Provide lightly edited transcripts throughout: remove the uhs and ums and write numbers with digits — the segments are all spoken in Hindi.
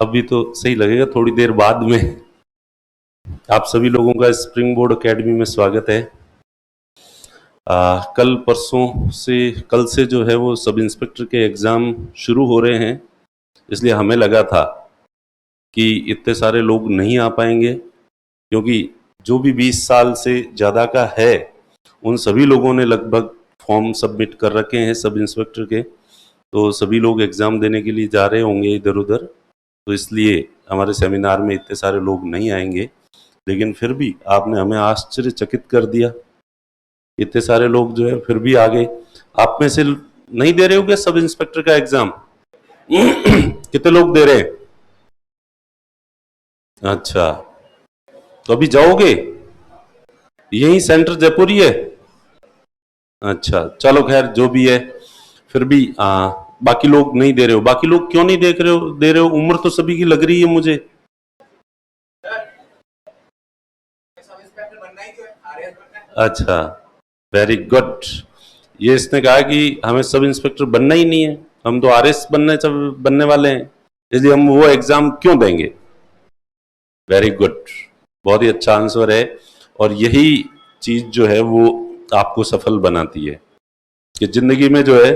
अभी तो सही लगेगा, थोड़ी देर बाद में। आप सभी लोगों का स्प्रिंग बोर्ड एकेडमी में स्वागत है। कल परसों से, कल से जो है वो सब इंस्पेक्टर के एग्ज़ाम शुरू हो रहे हैं, इसलिए हमें लगा था कि इतने सारे लोग नहीं आ पाएंगे, क्योंकि जो भी 20 साल से ज़्यादा का है उन सभी लोगों ने लगभग फॉर्म सबमिट कर रखे हैं सब इंस्पेक्टर के, तो सभी लोग एग्ज़ाम देने के लिए जा रहे होंगे इधर उधर, तो इसलिए हमारे सेमिनार में इतने सारे लोग नहीं आएंगे। लेकिन फिर भी आपने हमें आश्चर्यचकित कर दिया, इतने सारे लोग जो है फिर भी आ गए। आप में से नहीं दे रहे हो क्या सब इंस्पेक्टर का एग्जाम? कितने लोग दे रहे हैं? अच्छा, तो अभी जाओगे? यही सेंटर जयपुर ही है? अच्छा, चलो खैर जो भी है, फिर भी बाकी लोग नहीं दे रहे हो। बाकी लोग क्यों नहीं देख रहे हो, दे रहे हो? उम्र तो सभी की लग रही है मुझे। अच्छा, वेरी गुड। ये इसने कहा कि हमें सब इंस्पेक्टर बनना ही नहीं है, हम तो आरएस बनने वाले हैं, इसलिए हम वो एग्जाम क्यों देंगे। वेरी गुड, बहुत ही अच्छा आंसर है। और यही चीज जो है वो आपको सफल बनाती है कि जिंदगी में जो है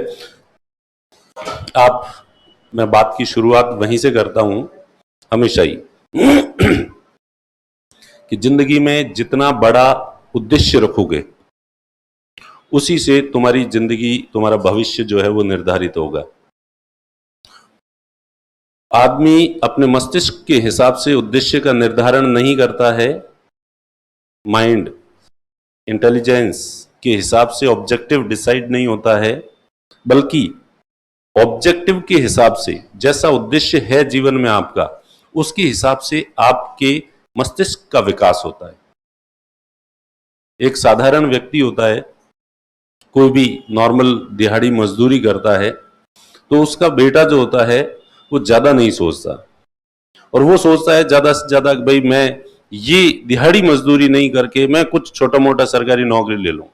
आप, मैं बात की शुरुआत वहीं से करता हूं हमेशा ही कि जिंदगी में जितना बड़ा उद्देश्य रखोगे उसी से तुम्हारी जिंदगी, तुम्हारा भविष्य जो है वो निर्धारित होगा। आदमी अपने मस्तिष्क के हिसाब से उद्देश्य का निर्धारण नहीं करता है, माइंड इंटेलिजेंस के हिसाब से ऑब्जेक्टिव डिसाइड नहीं होता है, बल्कि ऑब्जेक्टिव के हिसाब से जैसा उद्देश्य है जीवन में आपका, उसके हिसाब से आपके मस्तिष्क का विकास होता है। एक साधारण व्यक्ति होता है, कोई भी नॉर्मल दिहाड़ी मजदूरी करता है, तो उसका बेटा जो होता है वो ज्यादा नहीं सोचता, और वो सोचता है ज्यादा से ज्यादा भाई मैं ये दिहाड़ी मजदूरी नहीं करके मैं कुछ छोटा मोटा सरकारी नौकरी ले लूं।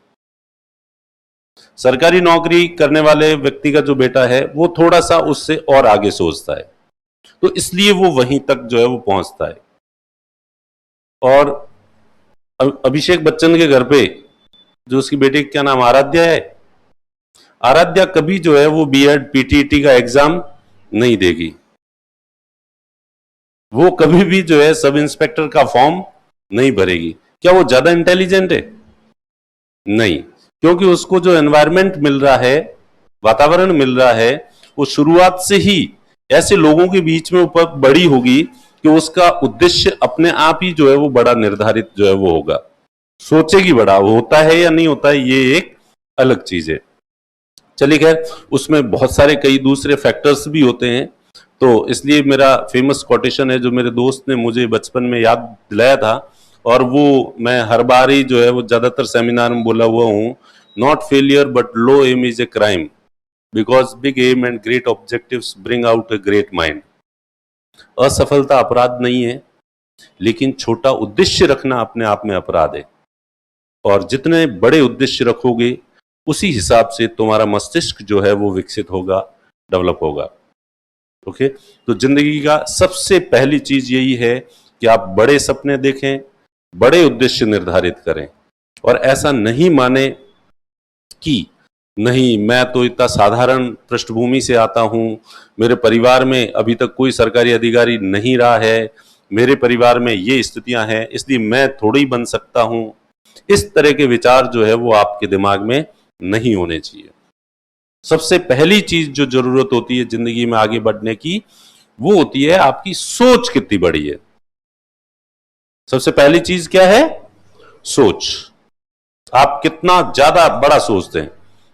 सरकारी नौकरी करने वाले व्यक्ति का जो बेटा है वो थोड़ा सा उससे और आगे सोचता है, तो इसलिए वो वहीं तक जो है वो पहुंचता है। और अभिषेक बच्चन के घर पे जो उसकी बेटी, क्या नाम, आराध्या है, आराध्या कभी जो है वो बीएड पीटीईटी का एग्जाम नहीं देगी, वो कभी भी जो है सब इंस्पेक्टर का फॉर्म नहीं भरेगी। क्या वो ज्यादा इंटेलिजेंट है? नहीं, क्योंकि उसको जो एनवायरनमेंट मिल रहा है, वातावरण मिल रहा है, वो शुरुआत से ही ऐसे लोगों के बीच में ऊपर बड़ी होगी कि उसका उद्देश्य अपने आप ही जो है वो बड़ा निर्धारित जो है वो होगा। सोचेगी बड़ा, वो होता है या नहीं होता है ये एक अलग चीज है। चलिए खैर, उसमें बहुत सारे कई दूसरे फैक्टर्स भी होते हैं, तो इसलिए मेरा फेमस कोटेशन है जो मेरे दोस्त ने मुझे बचपन में याद दिलाया था, और वो मैं हर बार ही जो है वो ज्यादातर सेमिनार में बोला हुआ हूँ, not failure but low aim is a crime, because big aim and great objectives bring out a great mind. असफलता अपराध नहीं है, लेकिन छोटा उद्देश्य रखना अपने आप में अपराध है। और जितने बड़े उद्देश्य रखोगे उसी हिसाब से तुम्हारा मस्तिष्क जो है वो विकसित होगा, डेवलप होगा। ओके, तो जिंदगी का सबसे पहली चीज यही है कि आप बड़े सपने देखें, बड़े उद्देश्य निर्धारित करें, और ऐसा नहीं माने कि नहीं मैं तो इतना साधारण पृष्ठभूमि से आता हूं, मेरे परिवार में अभी तक कोई सरकारी अधिकारी नहीं रहा है, मेरे परिवार में ये स्थितियां हैं इसलिए मैं थोड़ी बन सकता हूं। इस तरह के विचार जो है वो आपके दिमाग में नहीं होने चाहिए। सबसे पहली चीज जो जरूरत होती है जिंदगी में आगे बढ़ने की, वो होती है आपकी सोच कितनी बड़ी है। सबसे पहली चीज क्या है? सोच। आप कितना ज्यादा बड़ा सोचते हैं।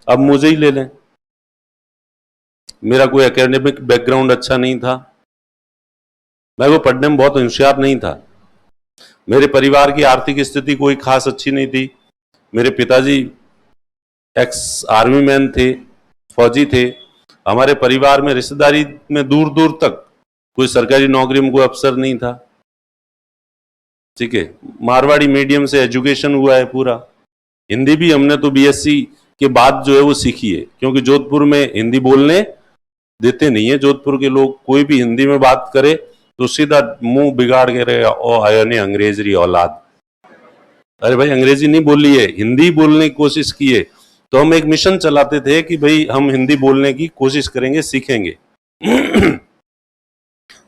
अब मुझे ही ले लें, मेरा कोई एकेडमिक बैकग्राउंड अच्छा नहीं था, मैं वो पढ़ने में बहुत होशियार नहीं था, मेरे परिवार की आर्थिक स्थिति कोई खास अच्छी नहीं थी, मेरे पिताजी एक्स आर्मी मैन थे, फौजी थे, हमारे परिवार में रिश्तेदारी में दूर दूर तक कोई सरकारी नौकरी में कोई अफसर नहीं था, ठीक है, मारवाड़ी मीडियम से एजुकेशन हुआ है पूरा, हिंदी भी हमने तो बीएससी के बाद जो है वो सीखी है, क्योंकि जोधपुर में हिंदी बोलने देते नहीं है। जोधपुर के लोग कोई भी हिंदी में बात करे तो सीधा मुंह बिगाड़ के रहे, ओ आयो ने अंग्रेजी औलाद। अरे भाई अंग्रेजी नहीं बोली है, हिंदी बोलने की कोशिश की है। तो हम एक मिशन चलाते थे कि भाई हम हिंदी बोलने की कोशिश करेंगे, सीखेंगे।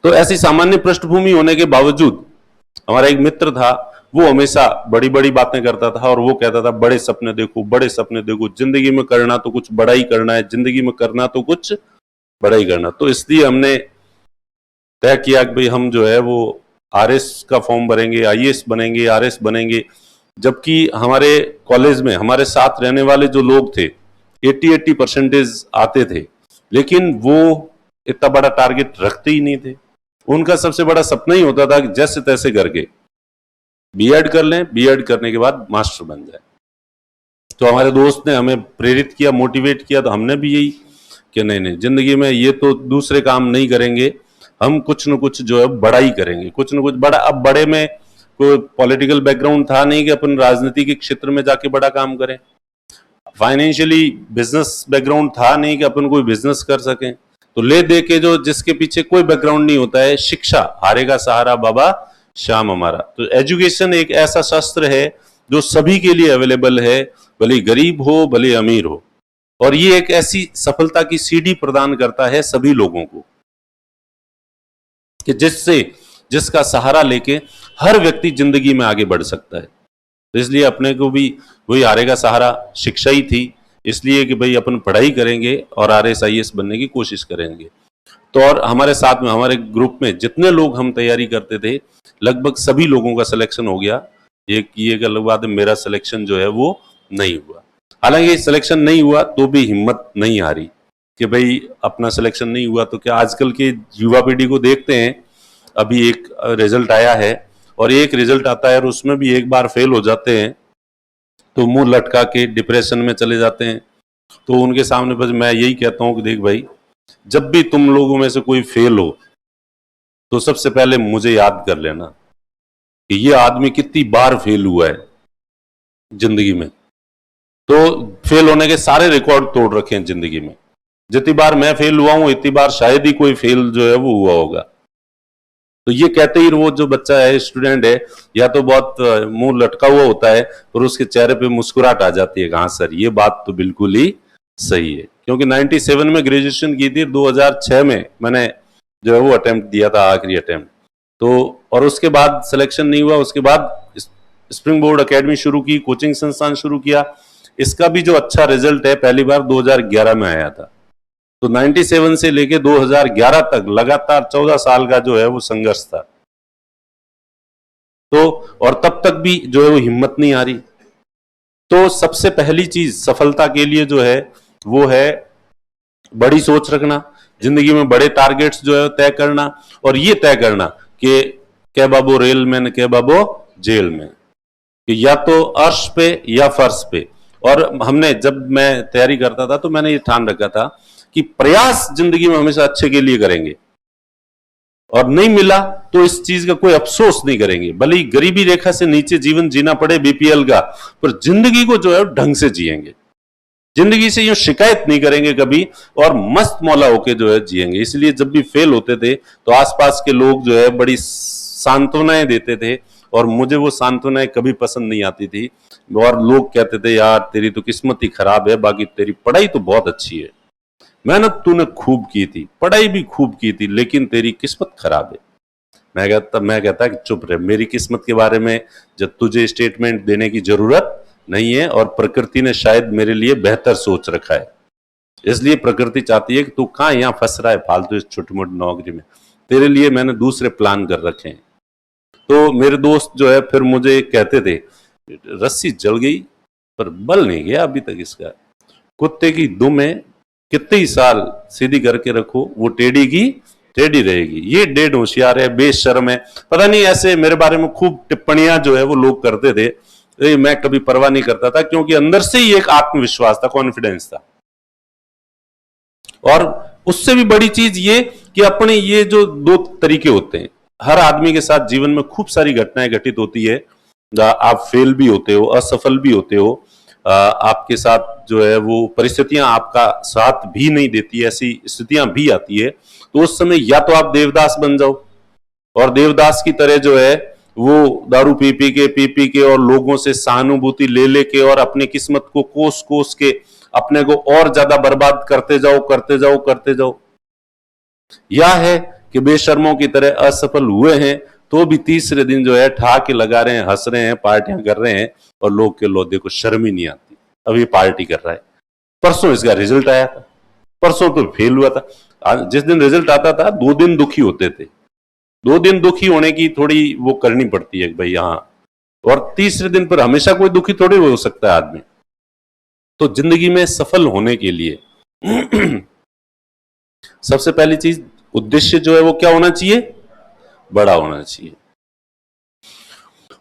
तो ऐसी सामान्य पृष्ठभूमि होने के बावजूद हमारा एक मित्र था, वो हमेशा बड़ी बड़ी बातें करता था और वो कहता था बड़े सपने देखो, बड़े सपने देखो, जिंदगी में करना तो कुछ बड़ा ही करना है, जिंदगी में करना तो कुछ बड़ा ही करना। तो इसलिए हमने तय किया कि भाई हम जो है वो आरएस का फॉर्म भरेंगे, आईएएस बनेंगे, आरएस बनेंगे। जबकि हमारे कॉलेज में हमारे साथ रहने वाले जो लोग थे 80% आते थे, लेकिन वो इतना बड़ा टारगेट रखते ही नहीं थे। उनका सबसे बड़ा सपना ही होता था कि जैसे तैसे करके बीएड कर लें, बीएड करने के बाद मास्टर बन जाए। तो हमारे दोस्त ने हमें प्रेरित किया, मोटिवेट किया, तो हमने भी यही कि नहीं नहीं, जिंदगी में ये तो दूसरे काम नहीं करेंगे, हम कुछ न कुछ जो है बड़ा ही करेंगे, कुछ न कुछ बड़ा। अब बड़े में कोई पॉलिटिकल बैकग्राउंड था नहीं कि अपन राजनीति के क्षेत्र में जाके बड़ा काम करें, फाइनेंशियली बिजनेस बैकग्राउंड था नहीं कि अपन कोई बिजनेस कर सकें। तो ले दे के जो जिसके पीछे कोई बैकग्राउंड नहीं होता है, शिक्षा हारेगा सहारा बाबा श्याम हमारा। तो एजुकेशन एक ऐसा शस्त्र है जो सभी के लिए अवेलेबल है, भले गरीब हो भले अमीर हो, और ये एक ऐसी सफलता की सीढ़ी प्रदान करता है सभी लोगों को कि जिसका सहारा लेके हर व्यक्ति जिंदगी में आगे बढ़ सकता है। तो इसलिए अपने को भी वही हारेगा सहारा शिक्षा ही थी, इसलिए कि भाई अपन पढ़ाई करेंगे और आरएस आईएएस बनने की कोशिश करेंगे। तो और हमारे साथ में हमारे ग्रुप में जितने लोग हम तैयारी करते थे, लगभग सभी लोगों का सिलेक्शन हो गया। एक ये अलग बात है, मेरा सिलेक्शन जो है वो नहीं हुआ। हालांकि सिलेक्शन नहीं हुआ तो भी हिम्मत नहीं हारी कि भाई अपना सिलेक्शन नहीं हुआ तो क्या। आजकल के युवा पीढ़ी को देखते हैं, अभी एक रिजल्ट आया है और एक रिजल्ट आता है और उसमें भी एक बार फेल हो जाते हैं तो मुंह लटका के डिप्रेशन में चले जाते हैं। तो उनके सामने बस मैं यही कहता हूं कि देख भाई, जब भी तुम लोगों में से कोई फेल हो तो सबसे पहले मुझे याद कर लेना कि ये आदमी कितनी बार फेल हुआ है जिंदगी में। तो फेल होने के सारे रिकॉर्ड तोड़ रखे हैं जिंदगी में। जितनी बार मैं फेल हुआ हूं इतनी बार शायद ही कोई फेल जो है वो हुआ होगा। तो ये कहते ही वो जो बच्चा है, स्टूडेंट है, या तो बहुत मुंह लटका हुआ होता है और उसके चेहरे पे मुस्कुराहट आ जाती है, हाँ सर ये बात तो बिल्कुल ही सही है। क्योंकि 97 में ग्रेजुएशन की थी, 2006 में मैंने जो है वो अटेम्प्ट दिया था, आखिरी अटेम्प्ट। तो और उसके बाद सिलेक्शन नहीं हुआ, उसके बाद स्प्रिंग बोर्ड एकेडमी शुरू की, कोचिंग संस्थान शुरू किया। इसका भी जो अच्छा रिजल्ट है पहली बार 2011 में आया था। तो 97 से लेके 2011 तक लगातार 14 साल का जो है वो संघर्ष था। तो और तब तक भी जो है वो हिम्मत नहीं आ रही। तो सबसे पहली चीज सफलता के लिए जो है वो है बड़ी सोच रखना, जिंदगी में बड़े टारगेट्स जो है तय करना, और ये तय करना कि क्या बाबू रेल में न क्या बाबू जेल में, कि या तो अर्श पे या फर्श पे। और हमने जब मैं तैयारी करता था तो मैंने ये ठान रखा था कि प्रयास जिंदगी में हमेशा अच्छे के लिए करेंगे, और नहीं मिला तो इस चीज का कोई अफसोस नहीं करेंगे। भले ही गरीबी रेखा से नीचे जीवन जीना पड़े, बीपीएल का, पर जिंदगी को जो है ढंग से जिएंगे, जिंदगी से यूं शिकायत नहीं करेंगे कभी, और मस्त मौला होके जो है जिएंगे। इसलिए जब भी फेल होते थे तो आसपास के लोग जो है बड़ी सांत्वनाएं देते थे, और मुझे वो सांत्वनाएं कभी पसंद नहीं आती थी। और लोग कहते थे यार तेरी तो किस्मत ही खराब है, बाकी तेरी पढ़ाई तो बहुत अच्छी है, मेहनत तूने खूब की थी, पढ़ाई भी खूब की थी, लेकिन तेरी किस्मत खराब है। मैं कहता कि चुप रहे, मेरी किस्मत के बारे में जब तुझे स्टेटमेंट देने की जरूरत नहीं है, और प्रकृति ने शायद मेरे लिए बेहतर सोच रखा है। इसलिए प्रकृति चाहती है कि तू कहाँ यहाँ फंस रहा है फालतू इस छोटी मोटी नौकरी में, तेरे लिए मैंने दूसरे प्लान कर रखे हैं। तो मेरे दोस्त जो है फिर मुझे कहते थे रस्सी जल गई पर बल नहीं गया अभी तक इसका, कुत्ते की दुम है, कितने ही साल सीधी करके रखो वो टेढ़ी की टेढ़ी रहेगी। ये डेढ़ होशियार है, बेशर्म है, पता नहीं ऐसे मेरे बारे में खूब टिप्पणियां जो है वो लोग करते थे। मैं कभी परवाह नहीं करता था, क्योंकि अंदर से ही एक आत्मविश्वास था, कॉन्फिडेंस था। और उससे भी बड़ी चीज ये कि अपने ये जो दो तरीके होते हैं, हर आदमी के साथ जीवन में खूब सारी घटनाएं घटित होती है, आप फेल भी होते हो, असफल भी होते हो, आपके साथ जो है वो परिस्थितियां आपका साथ भी नहीं देती, ऐसी स्थितियां भी आती है, तो उस समय या तो आप देवदास बन जाओ और देवदास की तरह जो है वो दारू पी पी के और लोगों से सहानुभूति ले लेके और अपनी किस्मत को कोस कोस के अपने को और ज्यादा बर्बाद करते जाओ करते जाओ करते जाओ। या है कि बेशर्मों की तरह असफल हुए हैं तो भी तीसरे दिन जो है ठहाके लगा रहे हैं, हंस रहे हैं, पार्टियां कर रहे हैं और लोग के लोधे को शर्म ही नहीं आती, अब ये पार्टी कर रहा है। परसों इसका रिजल्ट आया था, परसों तो फेल हुआ था। जिस दिन रिजल्ट आता था 2 दिन दुखी होते थे, 2 दिन दुखी होने की थोड़ी वो करनी पड़ती है भाई, हाँ, और तीसरे दिन पर हमेशा कोई दुखी थोड़ी हो सकता है आदमी। तो जिंदगी में सफल होने के लिए सबसे पहली चीज, उद्देश्य जो है वो क्या होना चाहिए, बड़ा होना चाहिए।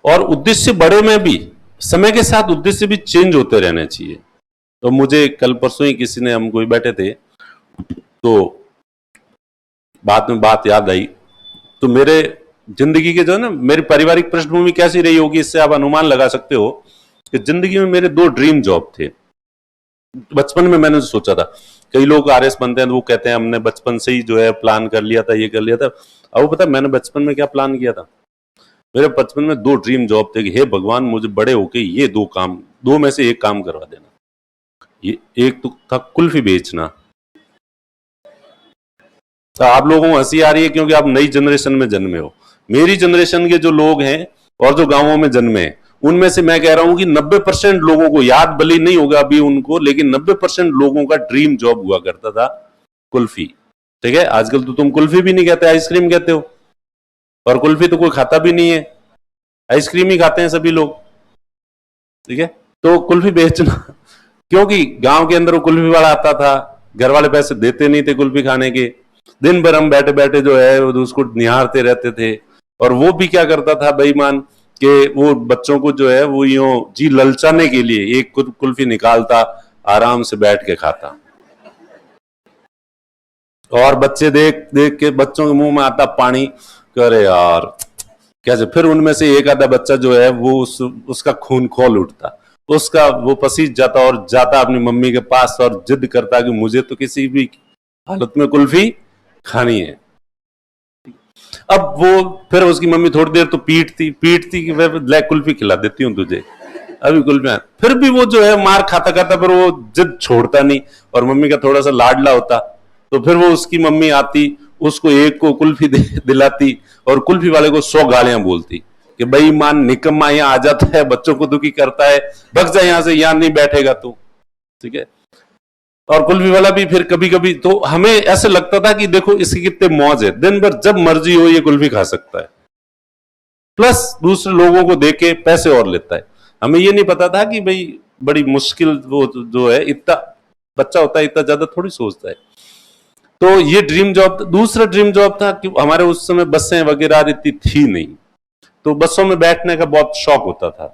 और उद्देश्य बड़े में भी समय के साथ उद्देश्य भी चेंज होते रहने चाहिए। तो मुझे कल परसों ही किसी ने, हम कोई बैठे थे तो बाद में बात याद आई, तो मेरे जिंदगी के जो है ना, मेरी पारिवारिक पृष्ठभूमि कैसी रही होगी इससे आप अनुमान लगा सकते हो कि जिंदगी में मेरे 2 ड्रीम जॉब थे। बचपन में मैंने सोचा था, कई लोग आरएस बनते हैं तो वो कहते हैं हमने बचपन से ही जो है प्लान कर लिया था, ये कर लिया था। अब वो पता मैंने बचपन में क्या प्लान किया था, मेरे बचपन में 2 ड्रीम जॉब थे कि हे भगवान मुझे बड़े होके ये 2 में से एक काम करवा देना। ये एक तो था कुल्फी बेचना। तो आप लोगों को हंसी आ रही है क्योंकि आप नई जनरेशन में जन्मे हो। मेरी जनरेशन के जो लोग हैं और जो गांवों में जन्मे हैं उनमें से मैं कह रहा हूं कि 90% लोगों को याद भले नहीं होगा अभी उनको, लेकिन 90% लोगों का ड्रीम जॉब हुआ करता था कुल्फी। ठीक है, आजकल तो तुम कुल्फी भी नहीं कहते, आइसक्रीम कहते हो, और कुल्फी तो कोई खाता भी नहीं है, आइसक्रीम ही खाते हैं सभी लोग। ठीक है, तो कुल्फी बेचना क्योंकि गांव के अंदर वो कुल्फी वाला आता था, घर वाले पैसे देते नहीं थे कुल्फी खाने के, दिन भर हम बैठे बैठे जो है उसको निहारते रहते थे। और वो भी क्या करता था बेईमान कि वो बच्चों को जो है वो यूं जी ललचाने के लिए एक कुल्फी निकालता, आराम से बैठ के खाता, और बच्चे देख देख के बच्चों के मुंह में आता पानी, करे यार कैसे। फिर उनमें से एक आधा बच्चा जो है वो उसका खून खोल उठता, उसका वो पसीज जाता और जाता अपनी मम्मी के पास और जिद करता कि मुझे तो किसी भी हालत में कुल्फी खानी है। अब वो फिर उसकी मम्मी थोड़ी देर तो पीटती पीटती कि ले कुल्फी खिला देती हूँ तुझे, अभी कुल्फी। फिर भी वो जो है मार खाता खाता पर वो जिद छोड़ता नहीं और मम्मी का थोड़ा सा लाडला होता, तो फिर वो उसकी मम्मी आती, उसको एक को कुल्फी दिलाती और कुल्फी वाले को 100 गालियां बोलती कि बेईमान निकम्मा यहाँ आ जाता है, बच्चों को दुखी करता है, भग जा यहाँ से, यहाँ नहीं बैठेगा तू। ठीक है, और कुल्फी वाला भी फिर कभी कभी तो हमें ऐसे लगता था कि देखो इसकी कितने मौज है, दिन भर जब मर्जी हो ये कुल्फी खा सकता है, प्लस दूसरे लोगों को देके पैसे और लेता है। हमें ये नहीं पता था कि भाई बड़ी मुश्किल वो जो है, इतना बच्चा होता है इतना ज्यादा थोड़ी सोचता है। तो ये ड्रीम जॉब। दूसरा ड्रीम जॉब था कि हमारे उस समय बसें वगैरह इतनी थी नहीं, तो बसों में बैठने का बहुत शौक होता था,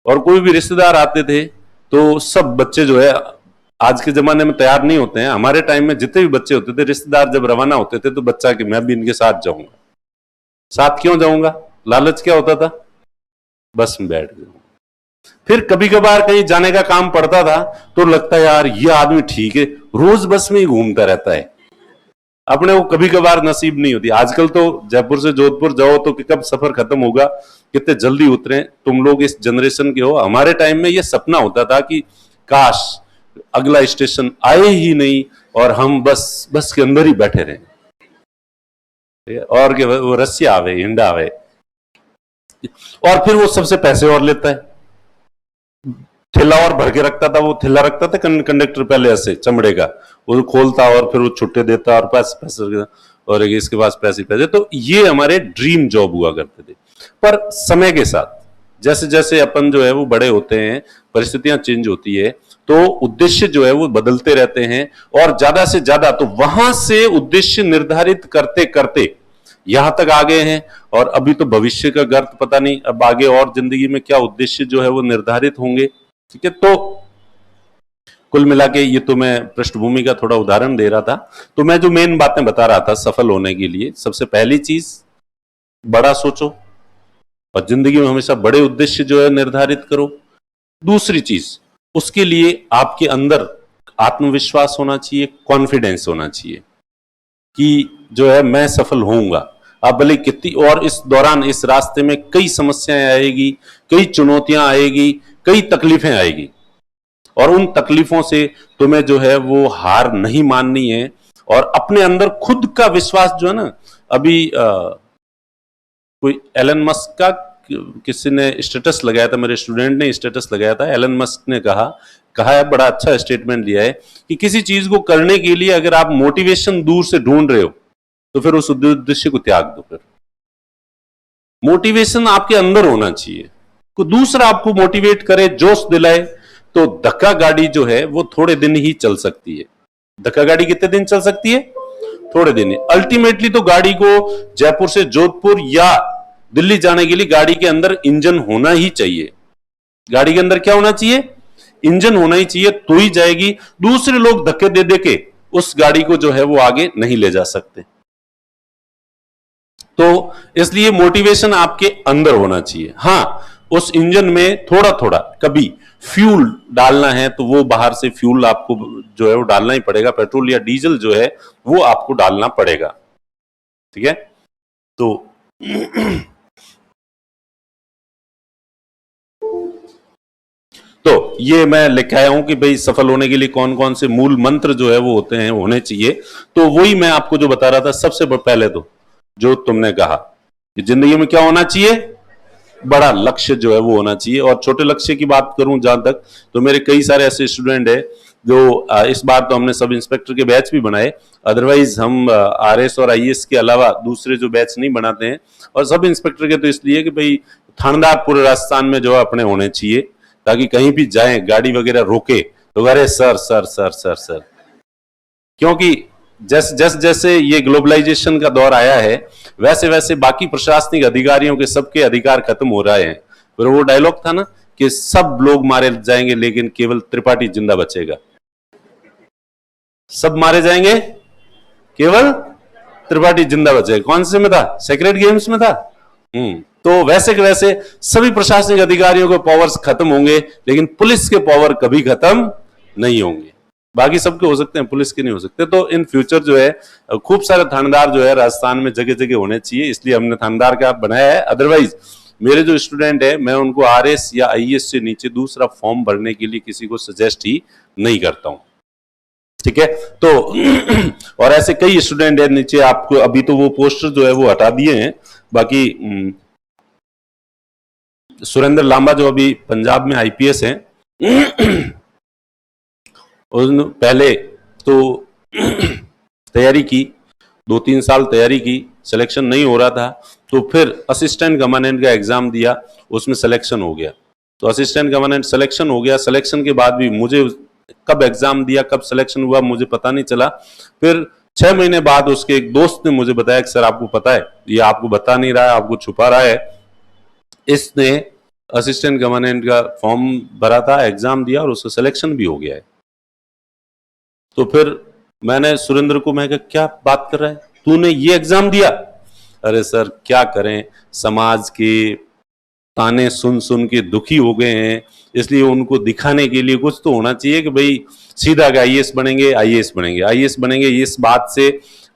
और कोई भी रिश्तेदार आते थे तो सब बच्चे जो है आज के जमाने में तैयार नहीं होते हैं, हमारे टाइम में जितने भी बच्चे होते थे रिश्तेदार जब रवाना होते थे तो बच्चा कि मैं भी इनके साथ जाऊंगा। साथ क्यों जाऊंगा, लालच क्या होता था, बस में बैठ गया। फिर कभी कभार कहीं जाने का काम पड़ता था तो लगता है यार ये आदमी ठीक है, रोज बस में ही घूमता रहता है, अपने को कभी कभार नसीब नहीं होती। आजकल तो जयपुर से जोधपुर जाओ तो कब सफर खत्म होगा, कितने जल्दी उतरे। तुम लोग इस जनरेशन के हो, हमारे टाइम में ये सपना होता था कि काश अगला स्टेशन आए ही नहीं और हम बस के अंदर ही बैठे रहे, और वो रस्सिया आवे, हिंडा आवे, और फिर वो सबसे पैसे और लेता है। थैला और भर के रखता था, वो थैला रखता था कंडक्टर पहले ऐसे चमड़े का, वो खोलता और फिर वो छुट्टे देता और पैसे और इसके पास पैसे। तो ये हमारे ड्रीम जॉब हुआ करते थे। पर समय के साथ जैसे जैसे अपन जो है वो बड़े होते हैं, परिस्थितियां चेंज होती है, तो उद्देश्य जो है वो बदलते रहते हैं, और ज्यादा से ज्यादा तो वहां से उद्देश्य निर्धारित करते करते यहां तक आ गए हैं। और अभी तो भविष्य का गर्त पता नहीं, अब आगे और जिंदगी में क्या उद्देश्य जो है वो निर्धारित होंगे। ठीक है, तो कुल मिला के ये तो मैं पृष्ठभूमि का थोड़ा उदाहरण दे रहा था। तो मैं जो मेन बातें बता रहा था सफल होने के लिए, सबसे पहली चीज बड़ा सोचो और जिंदगी में हमेशा बड़े उद्देश्य जो है निर्धारित करो। दूसरी चीज उसके लिए आपके अंदर आत्मविश्वास होना चाहिए, कॉन्फिडेंस होना चाहिए कि जो है मैं सफल होऊंगा। आप भले कितनी, और इस दौरान इस रास्ते में कई समस्याएं आएगी, कई चुनौतियां आएगी, कई तकलीफें आएगी, और उन तकलीफों से तुम्हें जो है वो हार नहीं माननी है, और अपने अंदर खुद का विश्वास जो है ना, अभी कोई एलन मस्क का किसी ने स्टेटस लगाया था, मेरे स्टूडेंट ने स्टेटस लगाया था, एलन मस्क ने कहा है, बड़ा अच्छा स्टेटमेंट दिया है कि किसी चीज को करने के लिए अगर आप मोटिवेशन दूर से ढूंढ रहे हो तो फिर उस उद्देश्य को त्याग दो। फिर मोटिवेशन आपके अंदर होना चाहिए, कोई दूसरा आपको मोटिवेट करे, जोश दिलाए, तो धक्का गाड़ी जो है वो थोड़े दिन ही चल सकती है। धक्का गाड़ी कितने दिन चल सकती है? थोड़े दिन। अल्टीमेटली तो गाड़ी को जयपुर से जोधपुर या दिल्ली जाने के लिए गाड़ी के अंदर इंजन होना ही चाहिए। गाड़ी के अंदर क्या होना चाहिए? इंजन होना ही चाहिए, तो ही जाएगी। दूसरे लोग धक्के दे दे के उस गाड़ी को जो है वो आगे नहीं ले जा सकते। तो इसलिए मोटिवेशन आपके अंदर होना चाहिए। हां, उस इंजन में थोड़ा थोड़ा कभी फ्यूल डालना है तो वो बाहर से फ्यूल आपको जो है वो डालना ही पड़ेगा, पेट्रोल या डीजल जो है वो आपको डालना पड़ेगा। ठीक है, तो तो ये मैं लिख आया हूं कि भाई सफल होने के लिए कौन कौन से मूल मंत्र जो है वो होते हैं, होने चाहिए। तो वही मैं आपको जो बता रहा था, सबसे पहले तो जो तुमने कहा कि जिंदगी में क्या होना चाहिए, बड़ा लक्ष्य जो है वो होना चाहिए। और छोटे लक्ष्य की बात करूं जहां तक, तो मेरे कई सारे ऐसे स्टूडेंट है जो इस बार तो हमने सब इंस्पेक्टर के बैच भी बनाए, अदरवाइज हम आरएस और आईएएस के अलावा दूसरे जो बैच नहीं बनाते हैं। और सब इंस्पेक्टर के तो इसलिए कि भाई थानेदार पूरे राजस्थान में जो है अपने होने चाहिए, ताकि कहीं भी जाए गाड़ी वगैरह रोके तो अरे sir sir sir sir sir. क्योंकि जैसे ये ग्लोबलाइजेशन का दौर आया है, वैसे वैसे बाकी प्रशासनिक अधिकारियों के सबके अधिकार खत्म हो रहे हैं। फिर वो डायलॉग था ना कि सब लोग मारे जाएंगे लेकिन केवल त्रिपाठी जिंदा बचेगा। सब मारे जाएंगे, केवल त्रिपाठी जिंदा बचेगा। कौन से में था? सेक्रेट गेम्स में था। तो वैसे के वैसे सभी प्रशासनिक अधिकारियों के पावर्स खत्म होंगे, लेकिन पुलिस के पावर कभी खत्म नहीं होंगे। बाकी सबके हो सकते हैं, पुलिस के नहीं हो सकते। तो इन फ्यूचर जो है खूब सारे थानेदार जो है राजस्थान में जगह जगह होने चाहिए, इसलिए हमने थानेदार का बनाया है। अदरवाइज मेरे जो स्टूडेंट है, मैं उनको आरएस या आईएएस से नीचे दूसरा फॉर्म भरने के लिए किसी को सजेस्ट ही नहीं करता हूं। ठीक है, तो और ऐसे कई स्टूडेंट है नीचे, आपको अभी तो वो पोस्टर जो है वो हटा दिए हैं। बाकी सुरेंद्र लांबा जो अभी पंजाब में आईपीएस हैं, पहले तो तैयारी की, 2-3 साल तैयारी की, सिलेक्शन नहीं हो रहा था, तो फिर असिस्टेंट गवर्नेंट का एग्जाम दिया, उसमें सिलेक्शन हो गया। तो असिस्टेंट गवर्नेंट सिलेक्शन हो गया, सिलेक्शन के बाद भी मुझे कब एग्जाम दिया, कब सिलेक्शन हुआ मुझे पता नहीं चला। फिर 6 महीने बाद उसके एक दोस्त ने मुझे बताया कि सर आपको पता है, ये आपको बता नहीं रहा है, आपको छुपा रहा है। इसने असिस्टेंट गवर्नेंट का फॉर्म भरा था, एग्जाम दिया और उसका सिलेक्शन भी हो गया है। तो फिर मैंने सुरेंद्र को, मैं कहा क्या बात कर रहा है, तूने ये एग्जाम दिया? अरे सर क्या करें, समाज के ताने सुन सुन के दुखी हो गए हैं, इसलिए उनको दिखाने के लिए कुछ तो होना चाहिए कि भाई सीधा आईएएस बनेंगे, आईएएस बनेंगे, आईएएस बनेंगे। इस बात से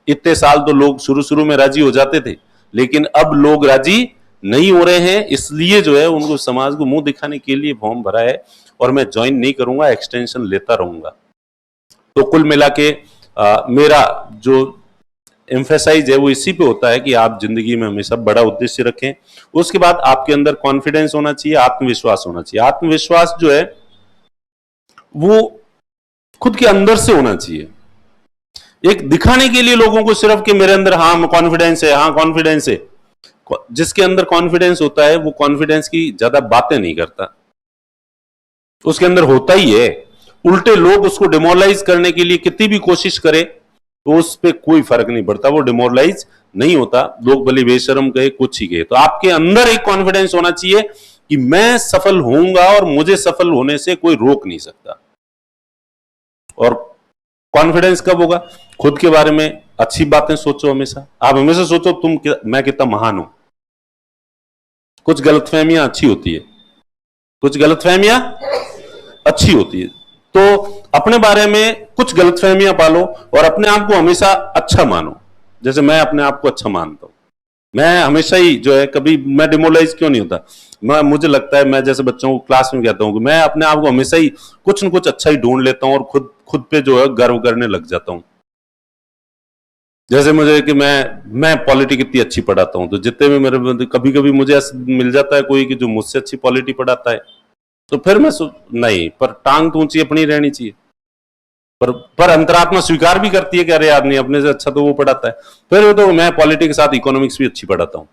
इतने साल तो लोग शुरू शुरू में राजी हो जाते थे, लेकिन अब लोग राजी नहीं हो रहे हैं, इसलिए जो है उनको समाज को मुंह दिखाने के लिए फॉर्म भरा है। और मैं ज्वाइन नहीं करूंगा, एक्सटेंशन लेता रहूंगा। तो कुल मिला के मेरा जो एम्फेसाइज है वो इसी पे होता है कि आप जिंदगी में हमेशा बड़ा उद्देश्य रखें। उसके बाद आपके अंदर कॉन्फिडेंस होना चाहिए, आत्मविश्वास होना चाहिए। आत्मविश्वास जो है वो खुद के अंदर से होना चाहिए, एक दिखाने के लिए लोगों को सिर्फ कि मेरे अंदर हाँ कॉन्फिडेंस है, हाँ कॉन्फिडेंस है। जिसके अंदर कॉन्फिडेंस होता है वो कॉन्फिडेंस की ज्यादा बातें नहीं करता, उसके अंदर होता ही है। उल्टे लोग उसको डिमोरलाइज करने के लिए कितनी भी कोशिश करे तो उस पर कोई फर्क नहीं पड़ता, वो डिमोरलाइज नहीं होता। लोग भले बेशरम कहे, कुछ ही कहे, तो आपके अंदर एक कॉन्फिडेंस होना चाहिए कि मैं सफल होऊंगा और मुझे सफल होने से कोई रोक नहीं सकता। और कॉन्फिडेंस कब होगा? खुद के बारे में अच्छी बातें सोचो हमेशा। आप हमेशा सोचो मैं कितना महान हूं। कुछ गलतफहमियां अच्छी होती है, कुछ गलतफहमियां अच्छी होती है। तो अपने बारे में कुछ गलतफहमियां पालो और अपने आप को हमेशा अच्छा मानो। जैसे मैं अपने आप को अच्छा मानता हूं, मैं हमेशा ही जो है, कभी मैं डिमोलाइज क्यों नहीं होता। मुझे लगता है, मैं जैसे बच्चों को क्लास में कहता हूं कि मैं अपने आप को हमेशा ही कुछ न कुछ अच्छा ही ढूंढ लेता हूं और खुद खुद पे जो है गर्व करने लग जाता हूं। जैसे मुझे कि मैं पॉलिटी कितनी अच्छी पढ़ाता हूं, तो जितने भी मेरे, कभी कभी मुझे मिल जाता है कोई कि जो मुझसे अच्छी पॉलिटी पढ़ाता है, तो फिर मैं नहीं, पर टांग तो ऊंची अपनी रहनी चाहिए। पर अंतरात्मा स्वीकार भी करती है कि अरे यार नहीं, अपने से अच्छा तो वो पढ़ाता है। फिर तो मैं पॉलिटी के साथ इकोनॉमिक्स भी अच्छी पढ़ाता हूँ,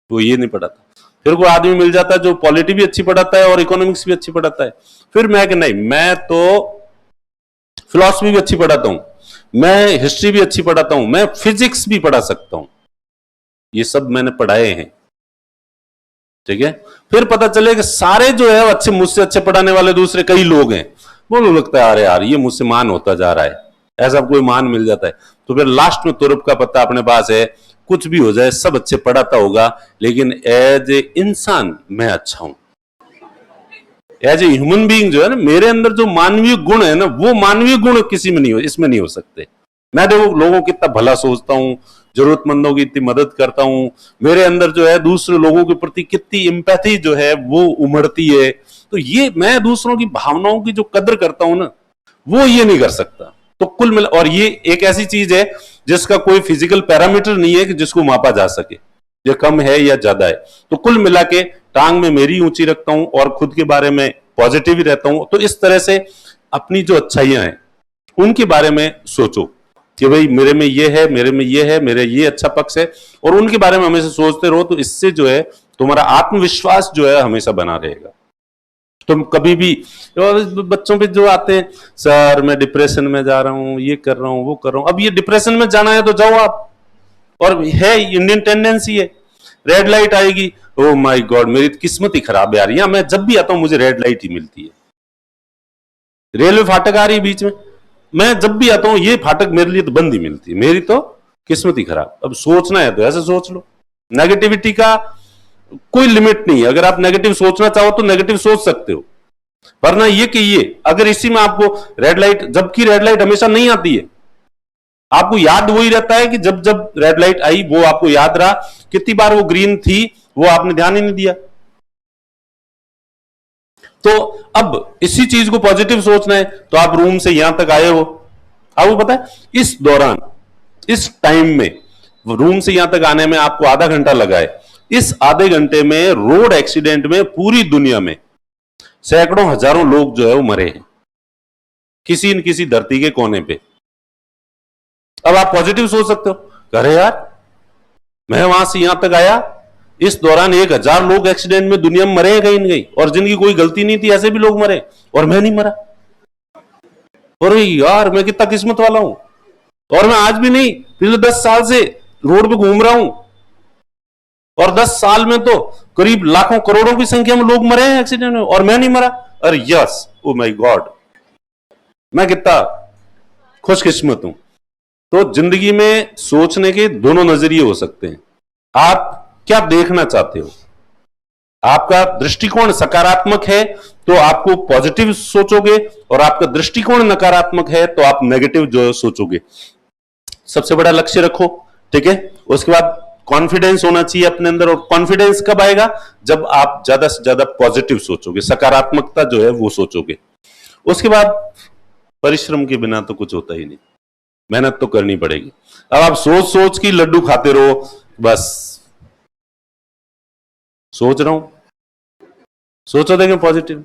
वो ये नहीं पढ़ाता। फिर कोई आदमी मिल जाता है जो पॉलिटी भी अच्छी पढ़ाता है और इकोनॉमिक्स भी अच्छी पढ़ाता है, फिर मैं कि नहीं, मैं तो फिलॉसफी भी अच्छी पढ़ाता हूँ, मैं हिस्ट्री भी अच्छी पढ़ाता हूं, मैं फिजिक्स भी पढ़ा सकता हूं, ये सब मैंने पढ़ाए हैं। ठीक है, फिर पता चले कि सारे जो है अच्छे, मुझसे अच्छे पढ़ाने वाले दूसरे कई लोग हैं, वो लगता है अरे यार ये मुझसे मान होता जा रहा है, ऐसा कोई मान मिल जाता है। तो फिर लास्ट में तुरुप का पत्ता अपने पास है, कुछ भी हो जाए सब अच्छे पढ़ाता होगा, लेकिन एज ए इंसान मैं अच्छा हूं। एज ए ह्यूमन बीइंग जो है ना, मेरे अंदर जो मानवीय गुण है ना, वो मानवीय गुण किसी में नहीं हो, इसमें नहीं हो सकते। मैं देखो लोगों को कितना भला सोचता हूं, जरूरतमंदों की इतनी मदद करता हूं, मेरे अंदर जो है दूसरे लोगों के प्रति कितनी एम्पैथी जो है वो उमड़ती है। तो ये मैं दूसरों की भावनाओं की जो कदर करता हूं ना, वो ये नहीं कर सकता। तो कुल मिला, और ये एक ऐसी चीज है जिसका कोई फिजिकल पैरामीटर नहीं है कि जिसको मापा जा सके, ये कम है या ज्यादा है। तो कुल मिला के टांग में मेरी ऊंची रखता हूं और खुद के बारे में पॉजिटिव ही रहता हूं। तो इस तरह से अपनी जो अच्छाइयां हैं उनके बारे में सोचो कि भाई मेरे में ये है, मेरे में ये है, मेरे ये अच्छा पक्ष है, और उनके बारे में हमेशा सोचते रहो। तो इससे जो है तुम्हारा आत्मविश्वास जो है हमेशा बना रहेगा। तुम कभी भी, बच्चों पे जो आते हैं, सर मैं डिप्रेशन में जा रहा हूं, ये कर रहा हूं, वो कर रहा हूं। अब ये डिप्रेशन में जाना है तो जाओ आप, और है इंडियन टेंडेंसी है, रेड लाइट आएगी, ओ माय गॉड मेरी किस्मत ही खराब है यार, यहां मैं जब भी आता हूं मुझे रेड लाइट ही मिलती है। रेलवे फाटक आ रही है बीच में, मैं जब भी आता हूं ये फाटक मेरे लिए तो बंद ही मिलती है, मेरी तो किस्मत ही खराब। अब सोचना है तो ऐसे सोच लो, नेगेटिविटी का कोई लिमिट नहीं है। अगर आप नेगेटिव सोचना चाहो तो नेगेटिव सोच सकते हो, वरना ये कि ये अगर इसी में आपको रेड लाइट, जबकि रेड लाइट हमेशा नहीं आती है, आपको याद वही रहता है कि जब जब रेड लाइट आई वो आपको याद रहा, कितनी बार वो ग्रीन थी वो आपने ध्यान ही नहीं दिया। तो अब इसी चीज को पॉजिटिव सोचना है, तो आप रूम से यहां तक आए हो, आपको पता है इस दौरान, इस टाइम में, रूम से यहां तक आने में आपको आधा घंटा लगा है। इस आधे घंटे में रोड एक्सीडेंट में पूरी दुनिया में सैकड़ों हजारों लोग जो है वो मरे हैं, किसी न किसी धरती के कोने पे। अब आप पॉजिटिव सोच सकते हो, अरे यार मैं वहां से यहां तक आया, इस दौरान 1000 लोग एक्सीडेंट में दुनिया में मरे हैं कहीं न कहीं, और जिनकी कोई गलती नहीं थी ऐसे भी लोग मरे, और मैं नहीं मरा। अरे यार मैं कितना किस्मत वाला हूं, और मैं आज भी नहीं, पिछले 10 साल से रोड पे घूम रहा हूं, और 10 साल में तो करीब लाखों करोड़ों की संख्या में लोग मरे हैं एक्सीडेंट में, और मैं नहीं मरा। अरे यस, ओ माय गॉड, मैं कितना खुशकिस्मत हूं। तो जिंदगी में सोचने के दोनों नजरिए हो सकते हैं। आप क्या देखना चाहते हो, आपका दृष्टिकोण सकारात्मक है तो आपको पॉजिटिव सोचोगे, और आपका दृष्टिकोण नकारात्मक है तो आप नेगेटिव जो सोचोगे। सबसे बड़ा लक्ष्य रखो, ठीक है। उसके बाद कॉन्फिडेंस होना चाहिए अपने अंदर, और कॉन्फिडेंस कब आएगा, जब आप ज्यादा से ज्यादा पॉजिटिव सोचोगे, सकारात्मकता जो है वो सोचोगे। उसके बाद परिश्रम के बिना तो कुछ होता ही नहीं, मेहनत तो करनी पड़ेगी। अब आप सोच सोच के लड्डू खाते रहो, बस सोच रहा हूं, सोचो देंगे पॉजिटिव।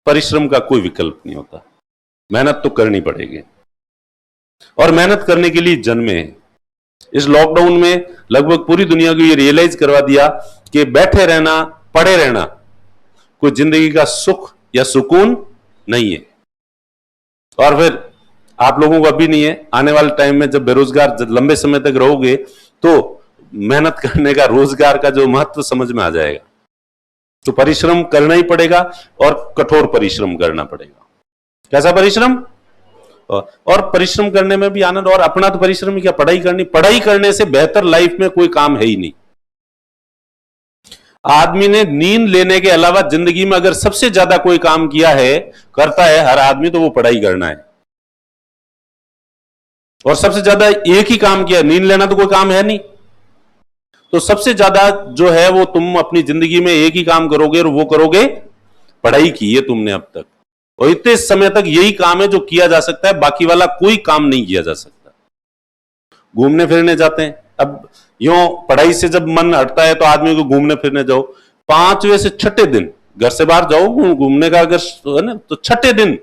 परिश्रम का कोई विकल्प नहीं होता, मेहनत तो करनी पड़ेगी, और मेहनत करने के लिए जन्मे हैं। इस लॉकडाउन में लगभग पूरी दुनिया को ये रियलाइज करवा दिया कि बैठे रहना, पड़े रहना कोई जिंदगी का सुख या सुकून नहीं है। और फिर आप लोगों को अभी नहीं है, आने वाले टाइम में जब बेरोजगार लंबे समय तक रहोगे तो मेहनत करने का, रोजगार का जो महत्व समझ में आ जाएगा। तो परिश्रम करना ही पड़ेगा, और कठोर परिश्रम करना पड़ेगा। कैसा परिश्रम, और परिश्रम करने में भी आनंद, और अपना तो परिश्रम ही क्या, पढ़ाई करनी, पढ़ाई करने से बेहतर लाइफ में कोई काम है ही नहीं। आदमी ने नींद लेने के अलावा जिंदगी में अगर सबसे ज्यादा कोई काम किया है, करता है हर आदमी, तो वो पढ़ाई करना है। और सबसे ज्यादा एक ही काम किया, नींद लेना तो कोई काम है नहीं। तो सबसे ज्यादा जो है वो तुम अपनी जिंदगी में एक ही काम करोगे, और वो करोगे पढ़ाई की है तुमने अब तक। और इतने समय तक यही काम है जो किया जा सकता है, बाकी वाला कोई काम नहीं किया जा सकता। घूमने फिरने जाते हैं, अब यूं पढ़ाई से जब मन हटता है तो आदमी को घूमने फिरने जाओ, 5वें से 6ठे दिन घर से बाहर जाओ घूमने का अगर है ना, तो 6ठे दिन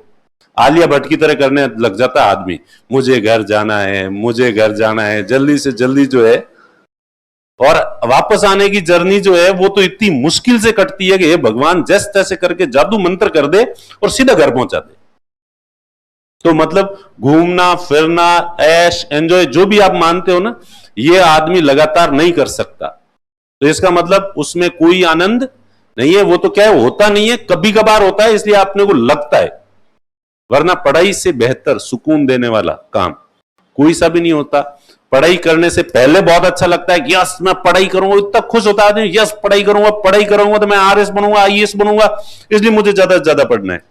आलिया भट्ट की तरह करने लग जाता है आदमी, मुझे घर जाना है, मुझे घर जाना है, जल्दी से जल्दी जो है। और वापस आने की जर्नी जो है वो तो इतनी मुश्किल से कटती है कि हे भगवान जैसे तैसे करके जादू मंत्र कर दे और सीधा घर पहुंचा दे। तो मतलब घूमना फिरना, ऐश एंजॉय जो भी आप मानते हो ना, ये आदमी लगातार नहीं कर सकता। तो इसका मतलब उसमें कोई आनंद नहीं है। वो तो क्या है, होता नहीं है, कभी कभार होता है, इसलिए आपने को लगता है। वरना पढ़ाई से बेहतर सुकून देने वाला काम कोई सा भी नहीं होता। पढ़ाई करने से पहले बहुत अच्छा लगता है कि यस मैं पढ़ाई करूंगा, इतना खुश होता है, यस पढ़ाई करूंगा तो मैं आरएस बनूंगा, आईएएस बनूंगा, इसलिए मुझे ज्यादा से ज्यादा पढ़ना है।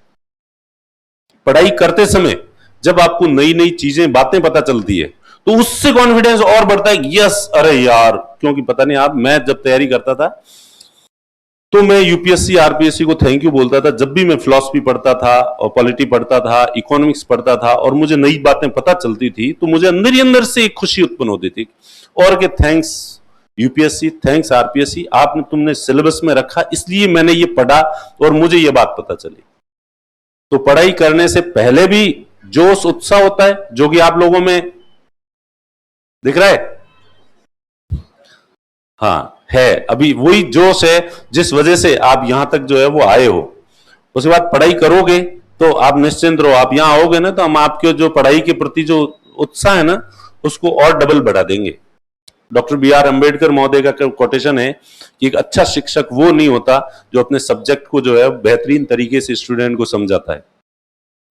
पढ़ाई करते समय जब आपको नई नई चीजें बातें पता चलती है तो उससे कॉन्फिडेंस और बढ़ता है, यस अरे यार। क्योंकि पता नहीं आप, मैं जब तैयारी करता था तो मैं यूपीएससी आरपीएससी को थैंक यू बोलता था जब भी मैं फिलॉसफी पढ़ता था और पॉलिटी पढ़ता था, इकोनॉमिक्स पढ़ता था और मुझे नई बातें पता चलती थी, तो मुझे अंदर ही अंदर से एक खुशी उत्पन्न होती थी और कि थैंक्स यूपीएससी, थैंक्स आरपीएससी, आपने तुमने सिलेबस में रखा इसलिए मैंने ये पढ़ा और मुझे ये बात पता चली। तो पढ़ाई करने से पहले भी जोश उत्साह होता है जो कि आप लोगों में दिख रहा है। हाँ है, अभी वही जोश है जिस वजह से आप यहां तक जो है वो आए हो। उसके बाद पढ़ाई करोगे तो आप निश्चिंत रहो, आप यहां आओगे ना तो हम आपके जो पढ़ाई के प्रति जो उत्साह है ना उसको और डबल बढ़ा देंगे। Doctor B R. अंबेडकर महोदय का कोटेशन है कि एक अच्छा शिक्षक वो नहीं होता जो अपने सब्जेक्ट को जो है बेहतरीन तरीके से स्टूडेंट को समझाता है,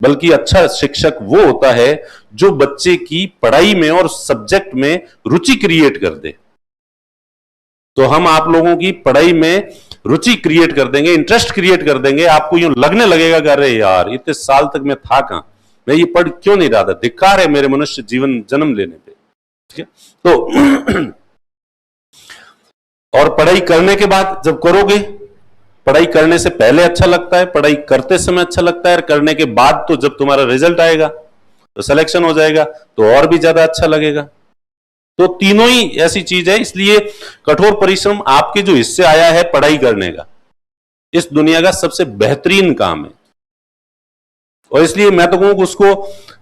बल्कि अच्छा शिक्षक वो होता है जो बच्चे की पढ़ाई में और सब्जेक्ट में रुचि क्रिएट कर दे। तो हम आप लोगों की पढ़ाई में रुचि क्रिएट कर देंगे, इंटरेस्ट क्रिएट कर देंगे। आपको यूं लगने लगेगा कि अरे यार इतने साल तक मैं था कहां, मैं ये पढ़ क्यों नहीं रहा था, धिक्कार है मेरे मनुष्य जीवन जन्म लेने पे। ठीक है, तो और पढ़ाई करने के बाद जब करोगे, पढ़ाई करने से पहले अच्छा लगता है, पढ़ाई करते समय अच्छा लगता है, करने के बाद तो जब तुम्हारा रिजल्ट आएगा तो सिलेक्शन हो जाएगा तो और भी ज्यादा अच्छा लगेगा। तो तीनों ही ऐसी चीज है, इसलिए कठोर परिश्रम आपके जो हिस्से आया है पढ़ाई करने का, इस दुनिया का सबसे बेहतरीन काम है। और इसलिए मैं तो कहूं कि उसको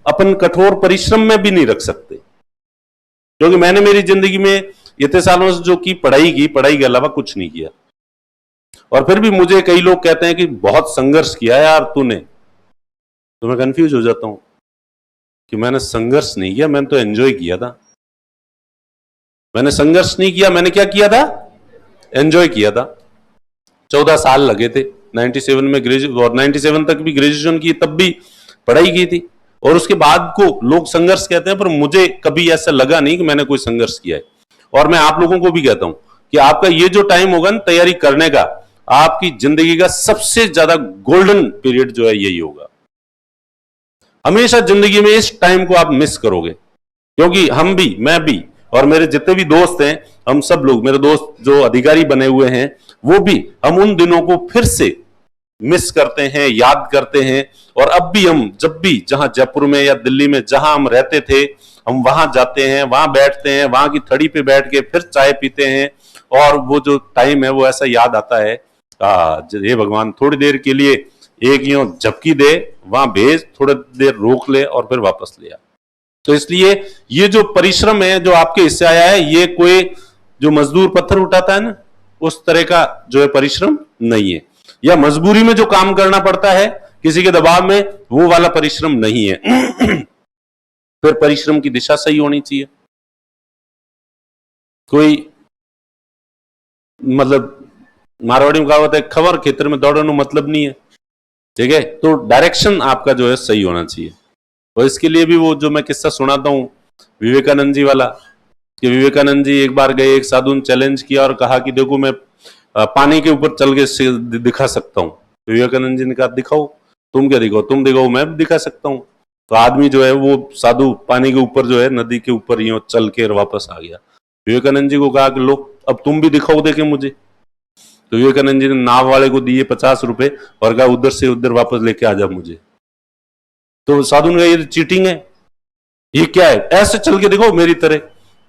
अपन कठोर परिश्रम में भी नहीं रख सकते, क्योंकि मैंने मेरी जिंदगी में इतने सालों से जो की पढ़ाई की, पढ़ाई के अलावा कुछ नहीं किया। और फिर भी मुझे कई लोग कहते हैं कि बहुत संघर्ष किया यार तूने, तो मैं कंफ्यूज हो जाता हूं कि मैंने संघर्ष नहीं किया, मैंने तो एंजॉय किया था। मैंने संघर्ष नहीं किया, मैंने क्या किया था, एंजॉय किया था। 14 साल लगे थे 97 में ग्रेजुएट, और 97 तक भी ग्रेजुएशन की, तब भी पढ़ाई की थी। और उसके बाद को लोग संघर्ष कहते हैं, पर मुझे कभी ऐसा लगा नहीं कि मैंने कोई संघर्ष किया है। और मैं आप लोगों को भी कहता हूं कि आपका ये जो टाइम होगा ना तैयारी करने का, आपकी जिंदगी का सबसे ज्यादा गोल्डन पीरियड जो है यही होगा। हमेशा जिंदगी में इस टाइम को आप मिस करोगे, क्योंकि हम भी, मैं भी और मेरे जितने भी दोस्त हैं, हम सब लोग, मेरे दोस्त जो अधिकारी बने हुए हैं वो भी, हम उन दिनों को फिर से मिस करते हैं, याद करते हैं। और अब भी हम जब भी जहां जयपुर में या दिल्ली में जहां हम रहते थे, हम वहां जाते हैं, वहां बैठते हैं, वहां की थड़ी पे बैठ के फिर चाय पीते हैं, और वो जो टाइम है वो ऐसा याद आता है, हे भगवान थोड़ी देर के लिए एक यूं झपकी दे, वहां भेज, थोड़ी देर रोक ले और फिर वापस ले आ। तो इसलिए ये जो परिश्रम है जो आपके हिस्से आया है, ये कोई जो मजदूर पत्थर उठाता है ना उस तरह का जो है परिश्रम नहीं है, या मजबूरी में जो काम करना पड़ता है किसी के दबाव में, वो वाला परिश्रम नहीं है। फिर परिश्रम की दिशा सही होनी चाहिए। कोई मतलब मारवाड़ी में कहावत है, खबर खेतर में दौड़ने मतलब नहीं है। ठीक है, तो डायरेक्शन आपका जो है सही होना चाहिए। और इसके लिए भी वो जो मैं किस्सा सुनाता हूं विवेकानंद जी वाला, कि विवेकानंद जी एक बार गए, एक साधु ने चैलेंज किया और कहा कि देखो मैं पानी के ऊपर चल के दिखा सकता हूं। तो विवेकानंद जी ने कहा दिखाओ। तुम क्या दिखाओ? तुम दिखाओ, मैं भी दिखा सकता हूं। तो आदमी जो है वो साधु पानी के ऊपर जो है नदी के ऊपर यूं चल के वापस आ गया। विवेकानंद जी को कहा कि लो अब तुम भी दिखाओ देखे मुझे। तो विवेकानंद जी ने नाव वाले को दिए 50 रुपए और कहा उधर से उधर वापस लेके आ जा मुझे। तो साधु ने कहा ये चीटिंग है, ये क्या है, ऐसे चल के देखो मेरी तरह।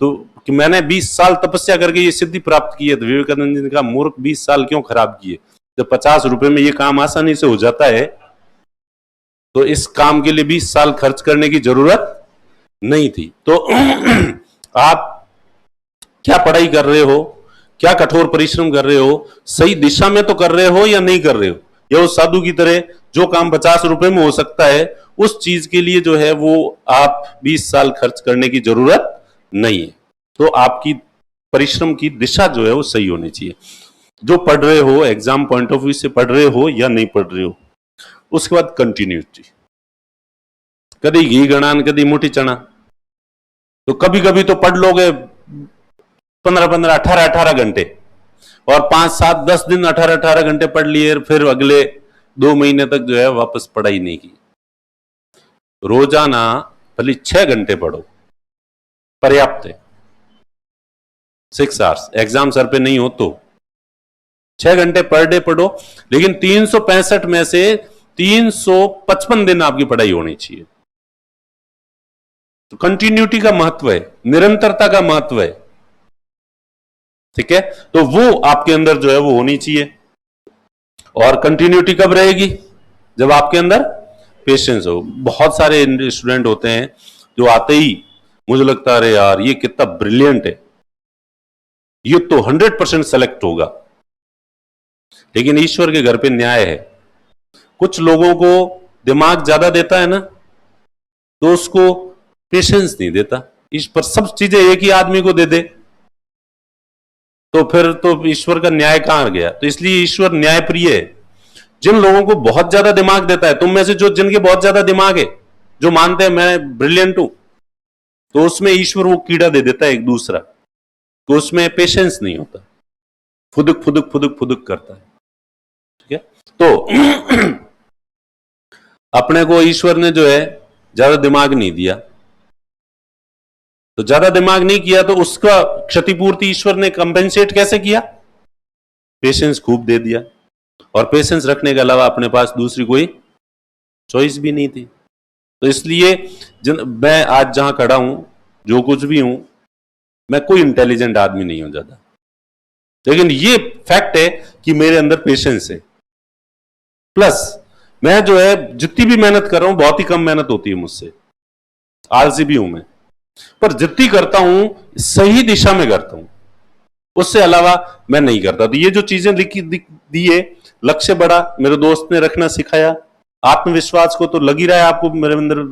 तो कि मैंने 20 साल तपस्या करके ये सिद्धि प्राप्त की है। तो विवेकानंद जी ने कहा मूर्ख 20 साल क्यों खराब किए, जब 50 रुपए में ये काम आसानी से हो जाता है तो इस काम के लिए 20 साल खर्च करने की जरूरत नहीं थी। तो आप क्या पढ़ाई कर रहे हो, क्या कठोर परिश्रम कर रहे हो, सही दिशा में तो कर रहे हो या नहीं कर रहे हो? या उस साधु की तरह जो काम 50 रुपए में हो सकता है उस चीज के लिए जो है वो आप 20 साल खर्च करने की जरूरत नहीं है। तो आपकी परिश्रम की दिशा जो है वो सही होनी चाहिए। जो पढ़ रहे हो एग्जाम पॉइंट ऑफ व्यू से पढ़ रहे हो या नहीं पढ़ रहे हो। उसके बाद कंटिन्यूटी, कभी घी गणान कभी मुठी चना। तो कभी कभी तो पढ़ लोगे 15-15, 18-18 घंटे, और 5-7-10 दिन 18-18 घंटे पढ़ लिए, फिर अगले 2 महीने तक जो है वापस पढ़ाई नहीं की। रोजाना भले 6 घंटे पढ़ो, पर्याप्त है। 6 आवर्स, एग्जाम सर पे नहीं हो तो 6 घंटे पर डे पढ़ो, लेकिन 365 में से 355 दिन आपकी पढ़ाई होनी चाहिए। तो कंटिन्यूटी का महत्व है, निरंतरता का महत्व है, ठीक है। तो वो आपके अंदर जो है वो होनी चाहिए। और कंटिन्यूटी कब रहेगी? जब आपके अंदर पेशेंस हो। बहुत सारे स्टूडेंट होते हैं जो आते ही मुझे लगता है अरे यार ये कितना ब्रिलियंट है, ये तो 100% सेलेक्ट होगा। लेकिन ईश्वर के घर पे न्याय है। कुछ लोगों को दिमाग ज्यादा देता है ना, तो उसको पेशेंस नहीं देता। ईश्वर सब चीजें एक ही आदमी को दे दे तो फिर तो ईश्वर का न्याय कहां गया। तो इसलिए ईश्वर न्याय प्रिय है। जिन लोगों को बहुत ज्यादा दिमाग देता है, तुम में से जो जिनके बहुत ज्यादा दिमाग है, जो मानते हैं मैं ब्रिलियंट हूं, तो उसमें ईश्वर वो कीड़ा दे देता है एक दूसरा। तो उसमें पेशेंस नहीं होता, फुदुक फुदुक फुदुक फुदुक करता है, ठीक है। तो अपने को ईश्वर ने जो है ज्यादा दिमाग नहीं दिया, तो ज्यादा दिमाग नहीं किया तो उसका क्षतिपूर्ति ईश्वर ने कंपेंसेट कैसे किया? पेशेंस खूब दे दिया। और पेशेंस रखने के अलावा अपने पास दूसरी कोई चॉइस भी नहीं थी। तो इसलिए मैं आज जहां खड़ा हूं, जो कुछ भी हूं, मैं कोई इंटेलिजेंट आदमी नहीं हूं ज्यादा, लेकिन ये फैक्ट है कि मेरे अंदर पेशेंस है। प्लस मैं जो है जितनी भी मेहनत कर रहा हूं, बहुत ही कम मेहनत होती है मुझसे, आलसी भी हूं मैं, पर जितनी करता हूं सही दिशा में करता हूं, उससे अलावा मैं नहीं करता। तो ये जो चीजें लिखी दी है, लक्ष्य बड़ा मेरे दोस्त ने रखना सिखाया, आत्मविश्वास को तो लग ही रहा है आपको मेरे अंदर।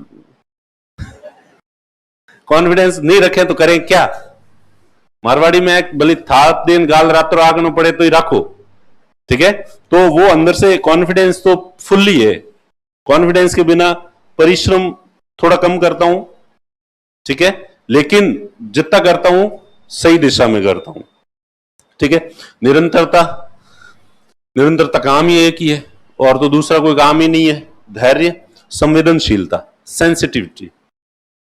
कॉन्फिडेंस नहीं रखे तो करें क्या? मारवाड़ी में एक भले थाप दिन गाल रात्रो आगनो पड़े तो ही रखो, ठीक है। तो वो अंदर से कॉन्फिडेंस तो फुल्ली है। कॉन्फिडेंस के बिना परिश्रम थोड़ा कम करता हूं, ठीक है, लेकिन जितना करता हूं सही दिशा में करता हूं, ठीक है। निरंतरता, निरंतरता काम ही एक ही है, और तो दूसरा कोई काम ही नहीं है। धैर्य, संवेदनशीलता, सेंसिटिविटी,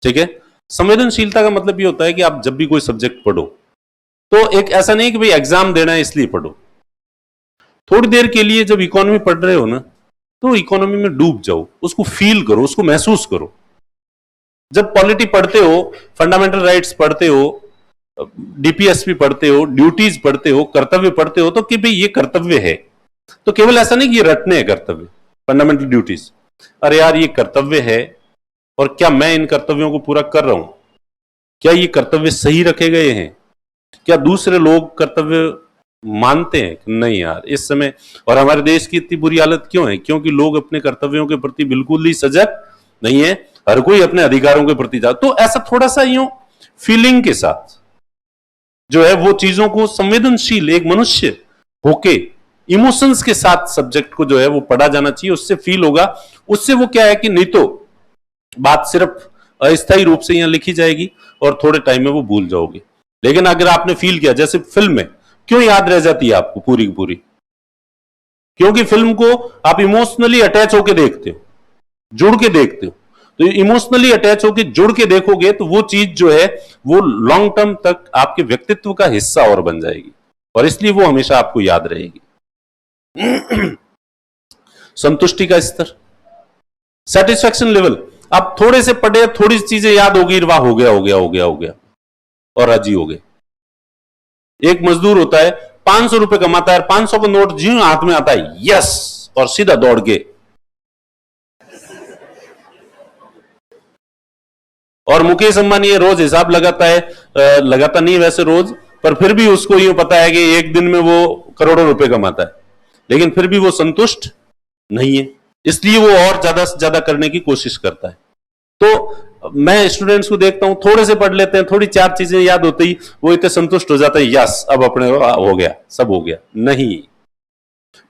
ठीक है। संवेदनशीलता का मतलब ये होता है कि आप जब भी कोई सब्जेक्ट पढ़ो तो एक ऐसा नहीं कि भाई एग्जाम देना है इसलिए पढ़ो। थोड़ी देर के लिए जब इकोनॉमी पढ़ रहे हो ना, तो इकोनॉमी में डूब जाओ, उसको फील करो, उसको महसूस करो। जब पॉलिटी पढ़ते हो, फंडामेंटल राइट्स पढ़ते हो, डीपीएसपी पढ़ते हो, ड्यूटीज पढ़ते हो, कर्तव्य पढ़ते हो, तो कि भाई ये कर्तव्य है, तो केवल ऐसा नहीं कि ये रटने हैं कर्तव्य, फंडामेंटल ड्यूटीज। अरे यार ये कर्तव्य है, और क्या मैं इन कर्तव्यों को पूरा कर रहा हूं? क्या ये कर्तव्य सही रखे गए हैं? क्या दूसरे लोग कर्तव्य मानते हैं? नहीं यार इस समय, और हमारे देश की इतनी बुरी हालत क्यों है? क्योंकि लोग अपने कर्तव्यों के प्रति बिल्कुल ही सजग नहीं है, हर कोई अपने अधिकारों के प्रति जा। तो ऐसा थोड़ा सा यूं फीलिंग के साथ जो है वो चीजों को संवेदनशील एक मनुष्य होके इमोशंस के साथ सब्जेक्ट को जो है वो पढ़ा जाना चाहिए। उससे फील होगा, उससे वो क्या है कि नहीं तो बात सिर्फ अस्थायी रूप से यहां लिखी जाएगी और थोड़े टाइम में वो भूल जाओगे। लेकिन अगर आपने फील किया, जैसे फिल्म में क्यों याद रह जाती है आपको पूरी की पूरी? क्योंकि फिल्म को आप इमोशनली अटैच होके देखते हो, जुड़ के देखते हो। तो इमोशनली अटैच होके जुड़ के देखोगे तो वो चीज जो है वो लॉन्ग टर्म तक आपके व्यक्तित्व का हिस्सा और बन जाएगी, और इसलिए वो हमेशा आपको याद रहेगी। संतुष्टि का स्तर, सेटिस्फेक्शन लेवल, आप थोड़े से पढ़े, थोड़ी चीजें याद होगी, वाह हो गया हो गया हो गया हो गया, और राजी हो गए। एक मजदूर होता है, 500 रुपए कमाता है, 500 का नोट ज्यों हाथ में आता है, यस, और सीधा दौड़ के। और मुकेश अंबानी ये रोज हिसाब लगाता है, लगाता नहीं वैसे रोज, पर फिर भी उसको ये पता है कि एक दिन में वो करोड़ों रुपए कमाता है, लेकिन फिर भी वो संतुष्ट नहीं है, इसलिए वो और ज्यादा से ज्यादा करने की कोशिश करता है। तो मैं स्टूडेंट्स को देखता हूं, थोड़े से पढ़ लेते हैं, थोड़ी 4 चीजें याद होती ही वो इतने संतुष्ट हो जाते हैं, यस अब अपने हो गया, सब हो गया। नहीं,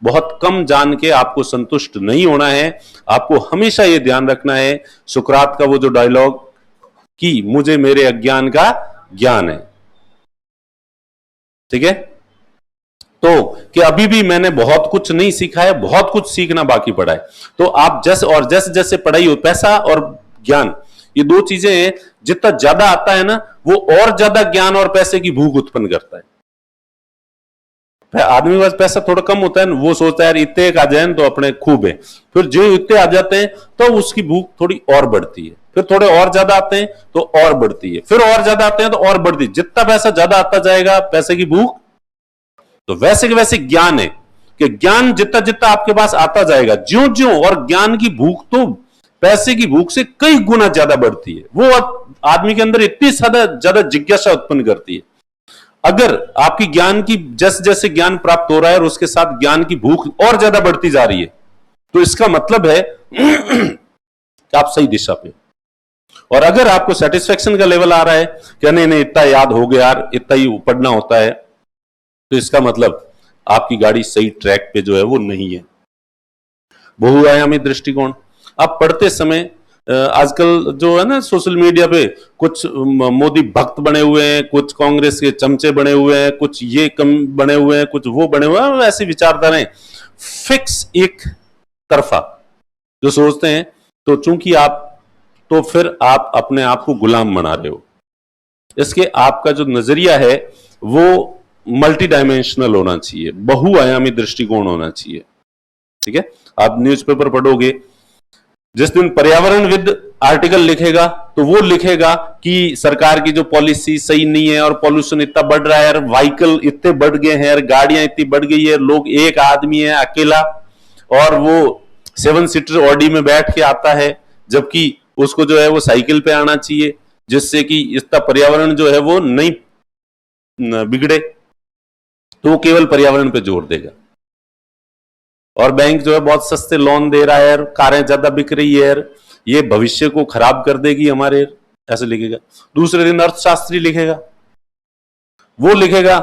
बहुत कम जान के आपको संतुष्ट नहीं होना है। आपको हमेशा ये ध्यान रखना है, सुकरात का वो जो डायलॉग कि मुझे मेरे अज्ञान का ज्ञान है, ठीक है, तो कि अभी भी मैंने बहुत कुछ नहीं सीखा है, बहुत कुछ सीखना बाकी पड़ा है। तो आप जैसे जैसे पढ़ाई हो, पैसा और ज्ञान ये 2 चीजें हैं, जितना ज्यादा आता है ना वो और ज्यादा ज्ञान और पैसे की भूख उत्पन्न करता है। आदमी के पास पैसा थोड़ा कम होता है ना, वो सोचता है यार इतने आ जाए तो अपने खूब है, फिर जो इतने आ जाते हैं तो उसकी भूख थोड़ी और बढ़ती है, फिर थोड़े और ज्यादा आते हैं तो और बढ़ती है, फिर और ज्यादा आते हैं तो और बढ़ती है। जितना पैसा ज्यादा आता जाएगा पैसे की भूख, तो वैसे के वैसे ज्ञान है कि ज्ञान जितना जितना आपके पास आता जाएगा ज्यों ज्यों, और ज्ञान की भूख तो पैसे की भूख से कई गुना ज्यादा बढ़ती है, वो आदमी के अंदर इतनी ज्यादा जिज्ञासा उत्पन्न करती है। अगर आपकी ज्ञान की जैसे जैसे ज्ञान प्राप्त हो रहा है और उसके साथ ज्ञान की भूख और ज्यादा बढ़ती जा रही है, तो इसका मतलब है कि आप सही दिशा पे। और अगर आपको सेटिस्फेक्शन का लेवल आ रहा है कि नहीं नहीं इतना याद हो गया यार, इतना ही पढ़ना होता है, तो इसका मतलब आपकी गाड़ी सही ट्रैक पे जो है वो नहीं है। बहुआयामी दृष्टिकोण, आप पढ़ते समय आजकल जो है ना सोशल मीडिया पे कुछ मोदी भक्त बने हुए हैं, कुछ कांग्रेस के चमचे बने हुए हैं, कुछ ये कम बने हुए हैं, कुछ वो बने हुए हैं, ऐसी विचारधाराएं फिक्स एक तरफा जो सोचते हैं, तो चूंकि आप तो फिर आप अपने आप को गुलाम बना रहे हो। इसके आपका जो नजरिया है वो मल्टी डायमेंशनल होना चाहिए, बहुआयामी दृष्टिकोण होना चाहिए, ठीक है। आप न्यूज़पेपर पढ़ोगे, जिस दिन पर्यावरणविद आर्टिकल लिखेगा तो वो लिखेगा कि सरकार की जो पॉलिसी सही नहीं है और पॉल्यूशन इतना बढ़ रहा है, व्हीकल इतने बढ़ गए हैं, गाड़ियां इतनी बढ़ गई है, लोग, एक आदमी है अकेला और वो 7 सीटर ऑडी में बैठ के आता है, जबकि उसको जो है वो साइकिल पे आना चाहिए, जिससे कि इसका पर्यावरण जो है वो नहीं बिगड़े, तो वो केवल पर्यावरण पे जोर देगा। और बैंक जो है बहुत सस्ते लोन दे रहा है, कारें ज्यादा बिक रही है, ये भविष्य को खराब कर देगी हमारे, ऐसे लिखेगा। दूसरे दिन अर्थशास्त्री लिखेगा, वो लिखेगा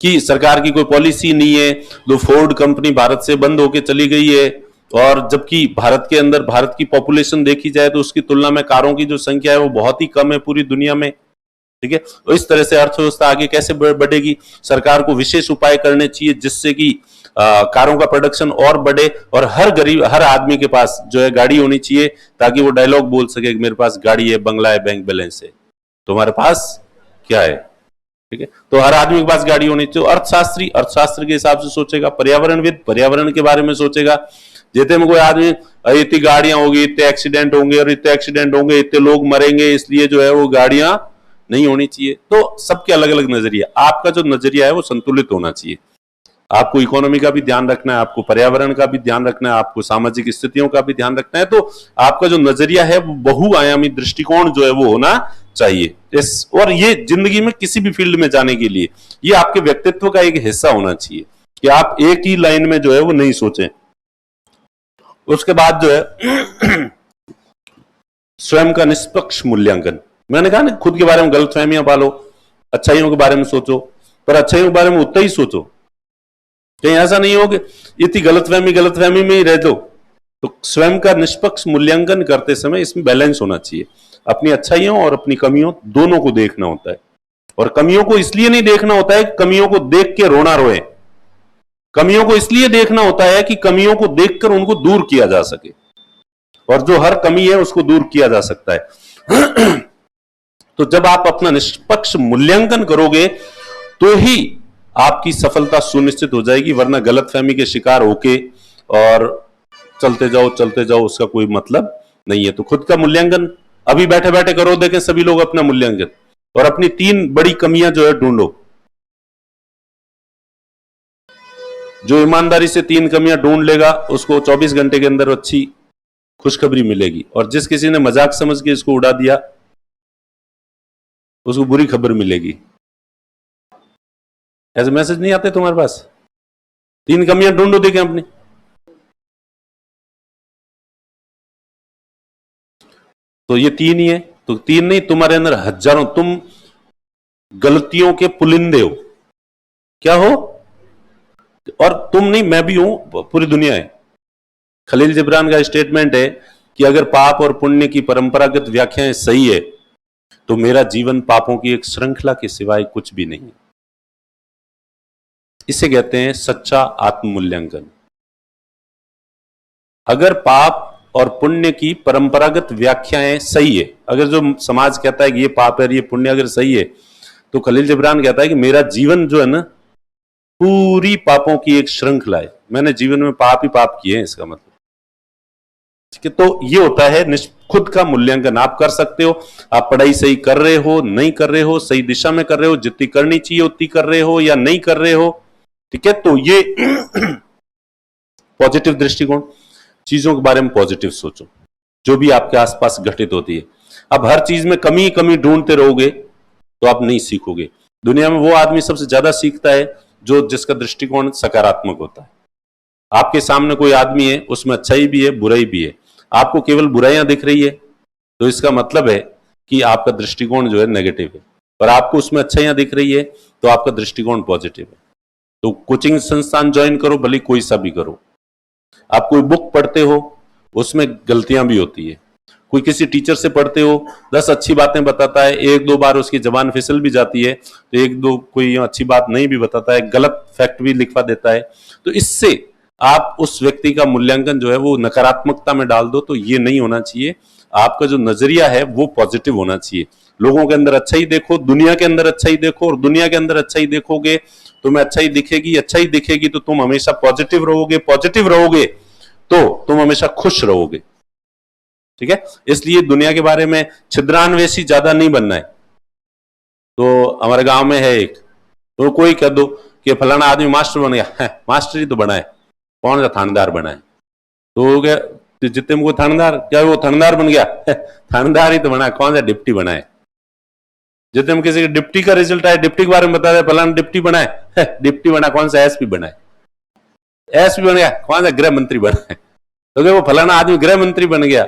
कि सरकार की कोई पॉलिसी नहीं है, तो फोर्ड कंपनी भारत से बंद होके चली गई है, और जबकि भारत के अंदर भारत की पॉपुलेशन देखी जाए तो उसकी तुलना में कारों की जो संख्या है वो बहुत ही कम है पूरी दुनिया में, ठीक है। तो इस तरह से अर्थव्यवस्था आगे कैसे बढ़ेगी? सरकार को विशेष उपाय करने चाहिए जिससे कि कारों का प्रोडक्शन और बढ़े, और हर गरीब, हर आदमी के पास जो है गाड़ी होनी चाहिए, ताकि वो डायलॉग बोल सके कि मेरे पास गाड़ी है, बंगला है, बैंक बैलेंस है, तुम्हारे पास क्या है, ठीक है। तो हर आदमी के पास गाड़ी होनी चाहिए। अर्थशास्त्री अर्थशास्त्र के हिसाब से सोचेगा, पर्यावरणविद पर्यावरण के बारे में सोचेगा। जैसे में कोई आदमी इतनी गाड़ियां होगी, इतने एक्सीडेंट होंगे, और इतने एक्सीडेंट होंगे, इतने लोग मरेंगे, इसलिए जो है वो गाड़ियां नहीं होनी चाहिए। तो सबके अलग अलग नजरिया, आपका जो नजरिया है वो संतुलित होना चाहिए। आपको इकोनॉमी का भी ध्यान रखना है, आपको पर्यावरण का भी ध्यान रखना है, आपको सामाजिक स्थितियों का भी ध्यान रखना है। तो आपका जो नजरिया है वो बहुआयामी दृष्टिकोण जो है वो होना चाहिए। और ये जिंदगी में किसी भी फील्ड में जाने के लिए ये आपके व्यक्तित्व का एक हिस्सा होना चाहिए कि आप एक ही लाइन में जो है वो नहीं सोचें। उसके बाद जो है स्वयं का निष्पक्ष मूल्यांकन। मैंने कहा ना, खुद के बारे में गलतफहमियां पालो, अच्छाइयों के बारे में सोचो, पर अच्छाइयों के बारे में उतना ही सोचो, कहीं ऐसा नहीं हो कि इतनी गलतफहमी में ही रह दो। तो स्वयं का निष्पक्ष मूल्यांकन करते समय इसमें बैलेंस होना चाहिए, अपनी अच्छाइयों और अपनी कमियों दोनों को देखना होता है। और कमियों को इसलिए नहीं देखना होता है कि कमियों को देख के रोना रोए, कमियों को इसलिए देखना होता है कि कमियों को देखकर उनको दूर किया जा सके, और जो हर कमी है उसको दूर किया जा सकता है। तो जब आप अपना निष्पक्ष मूल्यांकन करोगे तो ही आपकी सफलता सुनिश्चित हो जाएगी, वरना गलतफहमी के शिकार होके और चलते जाओ उसका कोई मतलब नहीं है। तो खुद का मूल्यांकन अभी बैठे बैठे करो, देखें सभी लोग अपना मूल्यांकन, और अपनी 3 बड़ी कमियां जो है ढूंढो। जो ईमानदारी से 3 कमियां ढूंढ लेगा उसको 24 घंटे के अंदर अच्छी खुशखबरी मिलेगी, और जिस किसी ने मजाक समझ के इसको उड़ा दिया उसको बुरी खबर मिलेगी। ऐसे मैसेज नहीं आते तुम्हारे पास? 3 कमियां ढूंढो, देखें अपनी। तो ये 3 ही है, तो 3 नहीं, तुम्हारे अंदर हजारों, तुम गलतियों के पुलिंदे हो। क्या हो? और तुम नहीं, मैं भी हूं, पूरी दुनिया है। खलील जिब्रान का स्टेटमेंट है कि अगर पाप और पुण्य की परंपरागत व्याख्याएं सही है तो मेरा जीवन पापों की एक श्रृंखला के सिवाय कुछ भी नहीं है। इसे कहते हैं सच्चा आत्ममूल्यांकन। अगर पाप और पुण्य की परंपरागत व्याख्याएं सही है, अगर जो समाज कहता है कि ये पाप है ये पुण्य अगर सही है, तो खलील जिब्रान कहता है कि मेरा जीवन जो है ना पूरी पापों की एक श्रृंखला है, मैंने जीवन में पाप ही पाप किए हैं, इसका मतलब। ठीक है, तो ये होता है खुद का मूल्यांकन। आप कर सकते हो, आप पढ़ाई सही कर रहे हो, नहीं कर रहे हो, सही दिशा में कर रहे हो, जितनी करनी चाहिए उतनी कर रहे हो या नहीं कर रहे हो। ठीक है, तो ये पॉजिटिव दृष्टिकोण, चीजों के बारे में पॉजिटिव सोचो जो भी आपके आसपास घटित होती है। अब हर चीज में कमी कमी ढूंढते रहोगे तो आप नहीं सीखोगे। दुनिया में वो आदमी सबसे ज्यादा सीखता है जो जिसका दृष्टिकोण सकारात्मक होता है। आपके सामने कोई आदमी है, उसमें अच्छाई भी है बुराई भी है, आपको केवल बुराइयां दिख रही है तो इसका मतलब है कि आपका दृष्टिकोण जो है नेगेटिव है, और आपको उसमें अच्छाइयां दिख रही है तो आपका दृष्टिकोण पॉजिटिव है। तो कोचिंग संस्थान ज्वाइन करो, भले कोई सा भी करो। आप कोई बुक पढ़ते हो उसमें गलतियां भी होती है, कोई किसी टीचर से पढ़ते हो 10 अच्छी बातें बताता है, 1-2 बार उसकी जबान फिसल भी जाती है, तो 1-2 कोई अच्छी बात नहीं भी बताता है, गलत फैक्ट भी लिखवा देता है, तो इससे आप उस व्यक्ति का मूल्यांकन जो है वो नकारात्मकता में डाल दो। तो ये नहीं होना चाहिए। आपका जो नजरिया है वो पॉजिटिव होना चाहिए। लोगों के अंदर अच्छा ही देखो, दुनिया के अंदर अच्छा ही देखो, और दुनिया के अंदर अच्छा ही देखोगे तुम्हें अच्छा ही दिखेगी तो तुम हमेशा पॉजिटिव रहोगे तो तुम हमेशा खुश रहोगे। ठीक है, इसलिए दुनिया के बारे में छिद्रान्वेषी ज्यादा नहीं बनना है। तो हमारे गांव में है एक, तो कोई कह दो कि फलाना आदमी मास्टर बन गया है, मास्टर ही तो बना है, कौन सा थानेदार बना है? तो क्या जितने में कोई थानेदार, क्या वो थानेदार बन गया? थानेदार ही तो बना है, कौन सा डिप्टी बना है? जितने में किसी के डिप्टी का रिजल्ट आया, डिप्टी के बारे में बता दे फलाना डिप्टी बना है, डिप्टी बना, कौन सा एसपी बना है? एसपी बन गया, कौन सा गृह मंत्री बना है? तो क्या वो फलाना आदमी गृह मंत्री बन गया,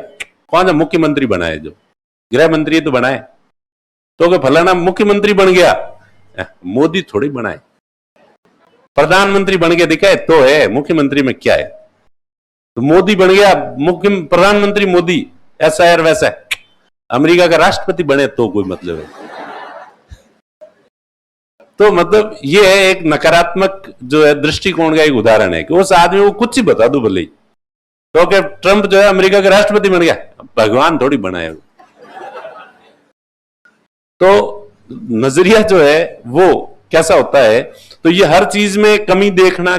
कौन सा मुख्यमंत्री बना है? जो गृह मंत्री तो बना है। तो क्या फलाना मुख्यमंत्री बन गया, मोदी थोड़ी बना है। प्रधानमंत्री बन गया दिखा है तो है, मुख्यमंत्री में क्या है? तो मोदी बन गया मुख्य प्रधानमंत्री, मोदी ऐसा है वैसा है। अमेरिका का राष्ट्रपति बने तो कोई मतलब है? तो मतलब ये है एक नकारात्मक जो है दृष्टिकोण का एक उदाहरण है कि उस आदमी को कुछ ही बता दो भले ही, तो क्या ट्रंप जो है अमेरिका का राष्ट्रपति बन गया? भगवान थोड़ी बना है। तो नजरिया जो है वो कैसा होता है? तो ये हर चीज में कमी देखना,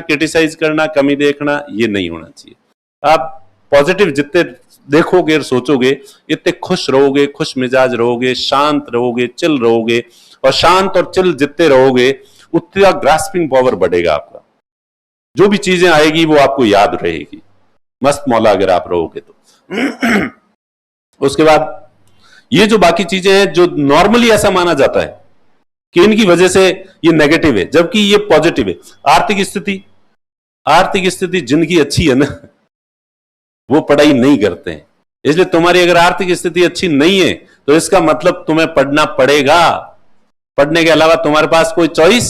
क्रिटिसाइज करना, कमी देखना, ये नहीं होना चाहिए। आप पॉजिटिव जितने देखोगे और सोचोगे इतने खुश रहोगे, खुश मिजाज रहोगे, शांत रहोगे, चिल रहोगे, और शांत और चिल जितने रहोगे उतना ग्रास्पिंग पावर बढ़ेगा आपका। जो भी चीजें आएगी वो आपको याद रहेगी, मस्त मौला अगर आप रहोगे तो। उसके बाद ये जो बाकी चीजें हैं जो नॉर्मली ऐसा माना जाता है कि इनकी वजह से ये नेगेटिव है, जबकि ये पॉजिटिव है। आर्थिक स्थिति जिनकी अच्छी है ना वो पढ़ाई नहीं करते हैं। इसलिए तुम्हारी अगर आर्थिक स्थिति अच्छी नहीं है तो इसका मतलब तुम्हें पढ़ना पड़ेगा। पढ़ने के अलावा तुम्हारे पास कोई चॉइस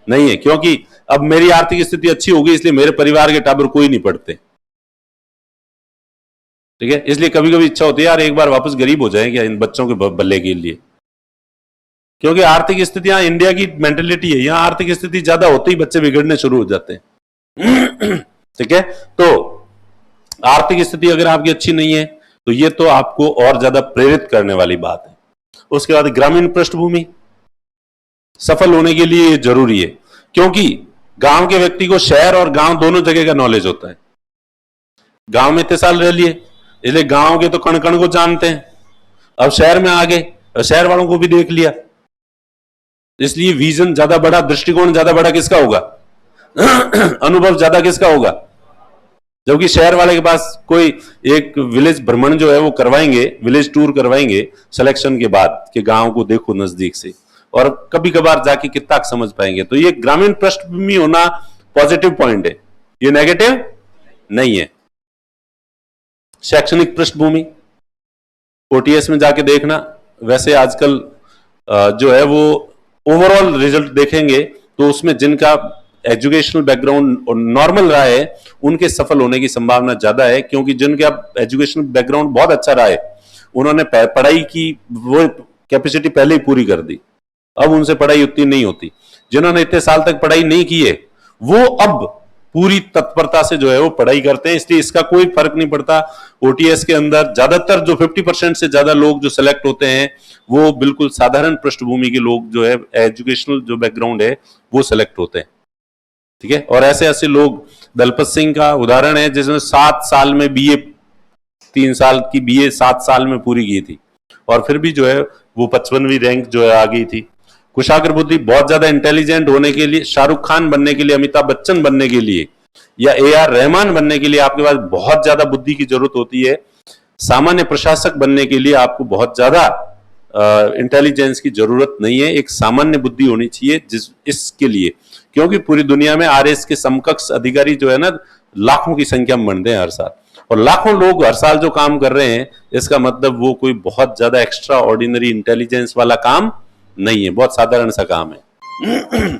नहीं है, क्योंकि अब मेरी आर्थिक स्थिति अच्छी होगी इसलिए मेरे परिवार के टाबर कोई नहीं पढ़ते। ठीक है, इसलिए कभी कभी इच्छा होती है यार एक बार वापस गरीब हो जाए क्या इन बच्चों के भले के लिए। क्योंकि आर्थिक स्थितियां, इंडिया की मेंटेलिटी है, यहां आर्थिक स्थिति ज्यादा होते ही बच्चे बिगड़ने शुरू हो जाते हैं। ठीक है, तो आर्थिक स्थिति अगर आपकी अच्छी नहीं है तो ये तो आपको और ज्यादा प्रेरित करने वाली बात है। उसके बाद ग्रामीण पृष्ठभूमि सफल होने के लिए जरूरी है, क्योंकि गांव के व्यक्ति को शहर और गांव दोनों जगह का नॉलेज होता है। गांव में इतने साल रह लिए, इसलिए गांव के तो कण कण को जानते हैं। अब शहर में आ गए, शहर वालों को भी देख लिया, इसलिए विजन ज्यादा बड़ा, दृष्टिकोण ज्यादा बड़ा किसका होगा? अनुभव ज्यादा किसका होगा? जबकि शहर वाले के पास कोई एक विलेज भ्रमण जो है वो करवाएंगे, विलेज टूर करवाएंगे सिलेक्शन के बाद कि गांव को देखो नजदीक से, और कभी कभार जाके कितना समझ पाएंगे। तो ये ग्रामीण पृष्ठभूमि होना पॉजिटिव पॉइंट है, ये नेगेटिव नहीं है। शैक्षणिक पृष्ठभूमि ओटीएस में जाके देखना, वैसे आजकल जो है वो ओवरऑल रिजल्ट देखेंगे तो उसमें जिनका एजुकेशनल बैकग्राउंड नॉर्मल रहा है उनके सफल होने की संभावना ज्यादा है, क्योंकि जिनका एजुकेशनल बैकग्राउंड बहुत अच्छा रहा है उन्होंने पढ़ाई की वो कैपेसिटी पहले ही पूरी कर दी, अब उनसे पढ़ाई उतनी नहीं होती। जिन्होंने इतने साल तक पढ़ाई नहीं की है वो अब पूरी तत्परता से जो है वो पढ़ाई करते हैं, इसलिए इसका कोई फर्क नहीं पड़ता। ओटीएस के अंदर ज्यादातर जो 50% से ज्यादा लोग जो सेलेक्ट होते हैं वो बिल्कुल साधारण पृष्ठभूमि के लोग जो है, एजुकेशनल जो बैकग्राउंड है वो सेलेक्ट होते हैं। ठीक है, और ऐसे ऐसे लोग, दलपत सिंह का उदाहरण है जिसने 7 साल में बीए, 3 साल की बीए 7 साल में पूरी की थी और फिर भी जो है वो 55वीं रैंक जो है आ गई थी। कुशाग्र बुद्धि, बहुत ज्यादा इंटेलिजेंट होने के लिए, शाहरुख खान बनने के लिए, अमिताभ बच्चन बनने के लिए या AR रहमान बनने के लिए आपके पास बहुत ज्यादा बुद्धि की जरूरत होती है। सामान्य प्रशासक बनने के लिए आपको बहुत ज्यादा इंटेलिजेंस की जरूरत नहीं है, एक सामान्य बुद्धि होनी चाहिए इसके लिए, क्योंकि पूरी दुनिया में RS के समकक्ष अधिकारी जो है ना लाखों की संख्या में बनते हैं हर साल, और लाखों लोग हर साल जो काम कर रहे हैं इसका मतलब वो कोई बहुत ज्यादा एक्स्ट्रा ऑर्डिनरी इंटेलिजेंस वाला काम नहीं है, बहुत साधारण सा काम है।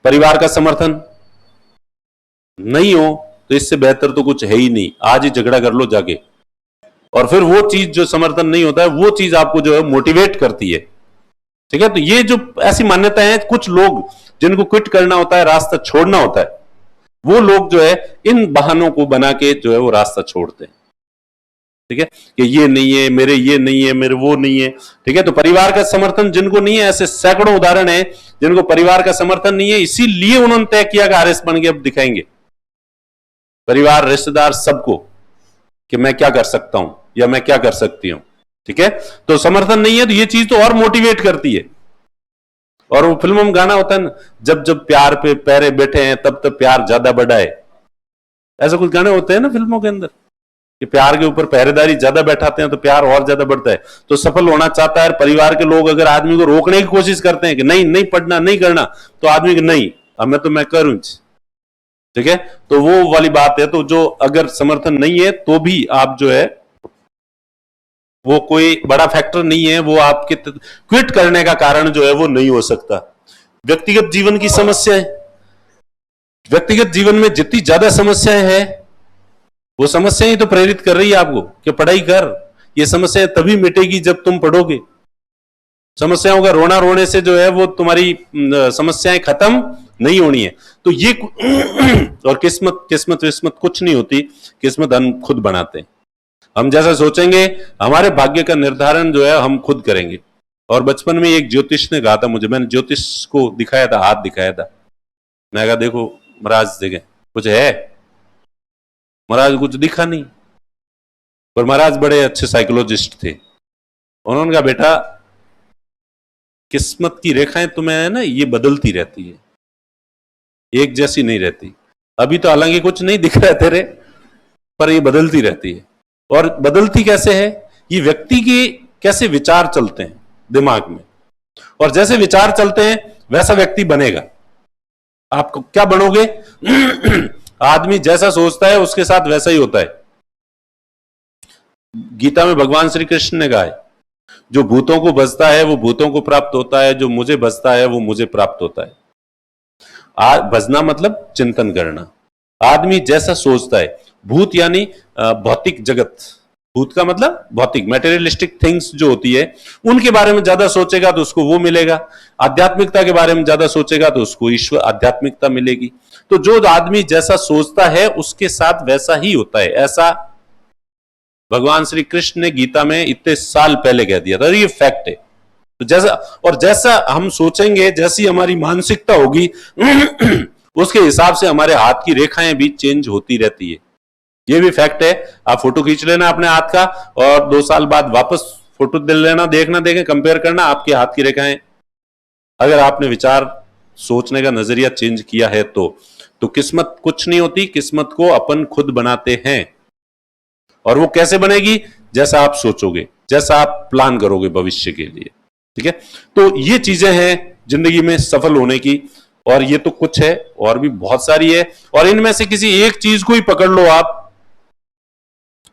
परिवार का समर्थन नहीं हो तो इससे बेहतर तो कुछ है ही नहीं, आज ही झगड़ा कर लो जाके, और फिर वो चीज जो समर्थन नहीं होता है वो चीज आपको जो है मोटिवेट करती है। ठीक है, तो ये जो ऐसी मान्यताएं हैं, कुछ लोग जिनको क्विट करना होता है, रास्ता छोड़ना होता है, वो लोग जो है इन बहानों को बना के जो है वो रास्ता छोड़ते हैं। ठीक है, कि ये नहीं है मेरे, ये नहीं है मेरे, वो नहीं है। ठीक है, तो परिवार का समर्थन जिनको नहीं है, ऐसे सैकड़ों उदाहरण है जिनको परिवार का समर्थन नहीं है, इसीलिए उन्होंने तय किया कि RS बन के अब दिखाएंगे परिवार, रिश्तेदार, सबको कि मैं क्या कर सकता हूं या मैं क्या कर सकती हूं। ठीक है, तो समर्थन नहीं है तो ये चीज तो और मोटिवेट करती है। और वो फिल्मों में गाना होता है ना, जब जब प्यार पे पैरे बैठे हैं तब तब प्यार ज्यादा बढ़ा है, ऐसा कुछ गाने होते हैं ना फिल्मों के अंदर कि प्यार के ऊपर पहरेदारी ज्यादा बैठाते हैं तो प्यार और ज्यादा बढ़ता है। तो सफल होना चाहता है परिवार के लोग, अगर आदमी को रोकने की कोशिश करते हैं कि नहीं नहीं पढ़ना, नहीं करना, तो आदमी की नहीं, अब मैं करूं। ठीक है, तो वो वाली बात है। तो जो अगर समर्थन नहीं है तो भी आप जो है वो कोई बड़ा फैक्टर नहीं है, वो आपके क्विट करने का कारण जो है वो नहीं हो सकता। व्यक्तिगत जीवन की समस्याएं, व्यक्तिगत जीवन में जितनी ज्यादा समस्याएं हैं वो समस्याएं ही तो प्रेरित कर रही है आपको कि पढ़ाई कर। ये समस्याएं तभी मिटेगी जब तुम पढ़ोगे। समस्याओं का रोना रोने से जो है वो तुम्हारी समस्याएं खत्म नहीं होनी है। तो ये और किस्मत विस्मत कुछ नहीं होती, किस्मत हम खुद बनाते हैं। हम जैसा सोचेंगे हमारे भाग्य का निर्धारण जो है हम खुद करेंगे। और बचपन में एक ज्योतिष ने कहा था मुझे, मैंने ज्योतिष को दिखाया था, हाथ दिखाया था, मैं कहा देखो महाराज देखे कुछ है, महाराज कुछ दिखा नहीं। पर महाराज बड़े अच्छे साइकोलॉजिस्ट थे, उन्होंने कहा बेटा किस्मत की रेखाएं तुम्हें ना ये बदलती रहती है, एक जैसी नहीं रहती। अभी तो हालांकि कुछ नहीं दिख रहा है तेरे, पर ये बदलती रहती है। और बदलती कैसे है? ये व्यक्ति के कैसे विचार चलते हैं दिमाग में, और जैसे विचार चलते हैं वैसा व्यक्ति बनेगा। आप क्या बनोगे? आदमी जैसा सोचता है उसके साथ वैसा ही होता है। गीता में भगवान श्री कृष्ण ने कहा है जो भूतों को बसता है वो भूतों को प्राप्त होता है, जो मुझे बसता है वो मुझे प्राप्त होता है। बसना मतलब चिंतन करना। आदमी जैसा सोचता है, भूत यानी भौतिक जगत, भूत का मतलब भौतिक, मेटेरियलिस्टिक थिंग्स जो होती है उनके बारे में ज्यादा सोचेगा तो उसको वो मिलेगा। आध्यात्मिकता के बारे में ज्यादा सोचेगा तो उसको ईश्वर आध्यात्मिकता मिलेगी। तो जो आदमी जैसा सोचता है उसके साथ वैसा ही होता है, ऐसा भगवान श्री कृष्ण ने गीता में इतने साल पहले कह दिया था, ये फैक्ट है। तो जैसा हम सोचेंगे, जैसी हमारी मानसिकता होगी उसके हिसाब से हमारे हाथ की रेखाएं भी चेंज होती रहती है। ये भी फैक्ट है। आप फोटो खींच लेना अपने हाथ का और 2 साल बाद वापस फोटो दे लेना, देखना, देखें, कंपेयर करना आपके हाथ की रेखाएं। अगर आपने विचार सोचने का नजरिया चेंज किया है तो किस्मत कुछ नहीं होती, किस्मत को अपन खुद बनाते हैं। और वो कैसे बनेगी? जैसा आप सोचोगे, जैसा आप प्लान करोगे भविष्य के लिए। ठीक है, तो ये चीजें हैं जिंदगी में सफल होने की। और ये तो कुछ है, और भी बहुत सारी है। और इनमें से किसी एक चीज को ही पकड़ लो आप,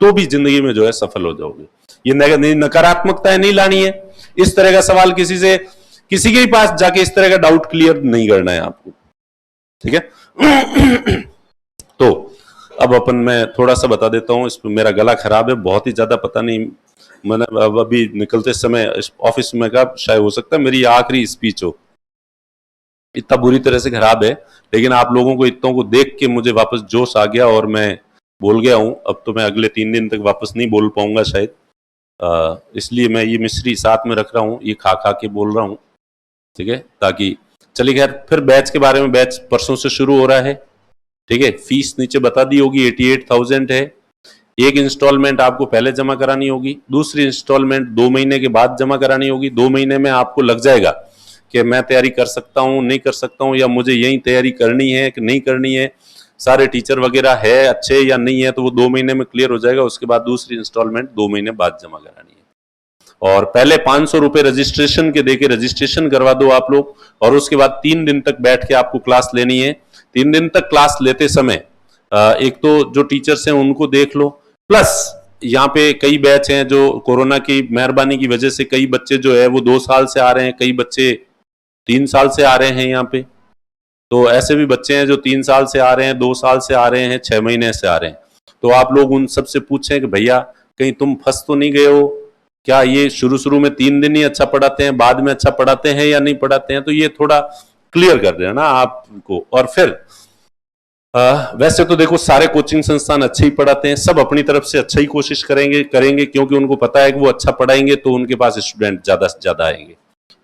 तो भी जिंदगी में जो है सफल हो जाओगे। ये नकारात्मकता नहीं लानी है। इस तरह का सवाल किसी के पास जाके इस तरह का डाउट क्लियर नहीं करना है आपको। ठीक है तो अब अपन मैं थोड़ा सा बता देता हूं। इसमें मेरा गला खराब है बहुत ही ज्यादा, पता नहीं, मैंने अभी निकलते समय ऑफिस में कहा शायद हो सकता है मेरी आखिरी स्पीच हो, इतना बुरी तरह से खराब है। लेकिन आप लोगों को इतनों को देख के मुझे वापस जोश आ गया और मैं बोल गया हूं। अब तो मैं अगले 3 दिन तक वापस नहीं बोल पाऊंगा शायद, इसलिए मैं ये मिश्री साथ में रख रहा हूं, ये खा खा के बोल रहा हूं। ठीक है, ताकि चलिए खैर, फिर बैच के बारे में, बैच परसों से शुरू हो रहा है। ठीक है, फीस नीचे बता दी होगी, 88,000 है। एक इंस्टॉलमेंट आपको पहले जमा करानी होगी, दूसरी इंस्टॉलमेंट 2 महीने के बाद जमा करानी होगी। 2 महीने में आपको लग जाएगा कि मैं तैयारी कर सकता हूं, नहीं कर सकता हूं, या मुझे यही तैयारी करनी है कि नहीं करनी है, सारे टीचर वगैरह है अच्छे या नहीं है, तो वो 2 महीने में क्लियर हो जाएगा। उसके बाद दूसरी इंस्टॉलमेंट 2 महीने बाद जमा करानी है। और पहले 500 रुपए रजिस्ट्रेशन के देके रजिस्ट्रेशन करवा दो आप लोग, और उसके बाद 3 दिन तक बैठ के आपको क्लास लेनी है। 3 दिन तक क्लास लेते समय एक तो जो टीचर्स हैं उनको देख लो, प्लस यहाँ पे कई बैच हैं जो कोरोना की मेहरबानी की वजह से कई बच्चे जो है वो 2 साल से आ रहे हैं, कई बच्चे 3 साल से आ रहे हैं यहाँ पे। तो ऐसे भी बच्चे हैं जो 3 साल से आ रहे हैं, 2 साल से आ रहे हैं, 6 महीने से आ रहे हैं। तो आप लोग उन सबसे पूछें कि भैया कहीं तुम फंस तो नहीं गए हो, क्या ये शुरू में 3 दिन ही अच्छा पढ़ाते हैं, बाद में अच्छा पढ़ाते हैं या नहीं पढ़ाते हैं? तो ये थोड़ा क्लियर कर देना आपको। और फिर वैसे तो देखो सारे कोचिंग संस्थान अच्छे ही पढ़ाते हैं, सब अपनी तरफ से अच्छा ही कोशिश करेंगे क्योंकि उनको पता है कि वो अच्छा पढ़ाएंगे तो उनके पास स्टूडेंट ज्यादा से ज्यादा आएंगे।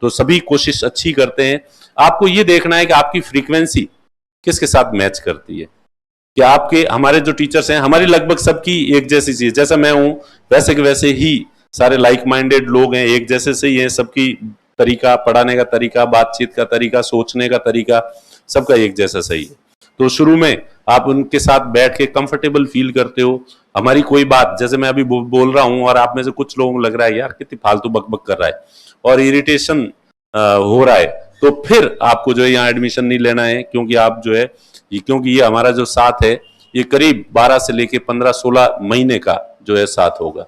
तो सभी कोशिश अच्छी करते हैं। आपको ये देखना है कि आपकी फ्रीक्वेंसी किसके साथ मैच करती है। कि आपके हमारे जो टीचर्स हैं, हमारी लगभग सबकी एक जैसी चीज, जैसा मैं हूं वैसे के वैसे ही सारे लाइक माइंडेड लोग हैं, एक जैसे से ही है। सबकी तरीका, पढ़ाने का तरीका, बातचीत का तरीका, सोचने का तरीका, सबका एक जैसा सही है। तो शुरू में आप उनके साथ बैठ के कंफर्टेबल फील करते हो। हमारी कोई बात, जैसे मैं अभी बोल रहा हूं और आप में से कुछ लोगों को लग रहा है यार कितनी फालतू बकबक कर रहा है और इरिटेशन हो रहा है, तो फिर आपको जो है यहाँ एडमिशन नहीं लेना है। क्योंकि आप जो है क्योंकि ये हमारा जो साथ है ये करीब 12 से लेके 15-16 महीने का जो है साथ होगा।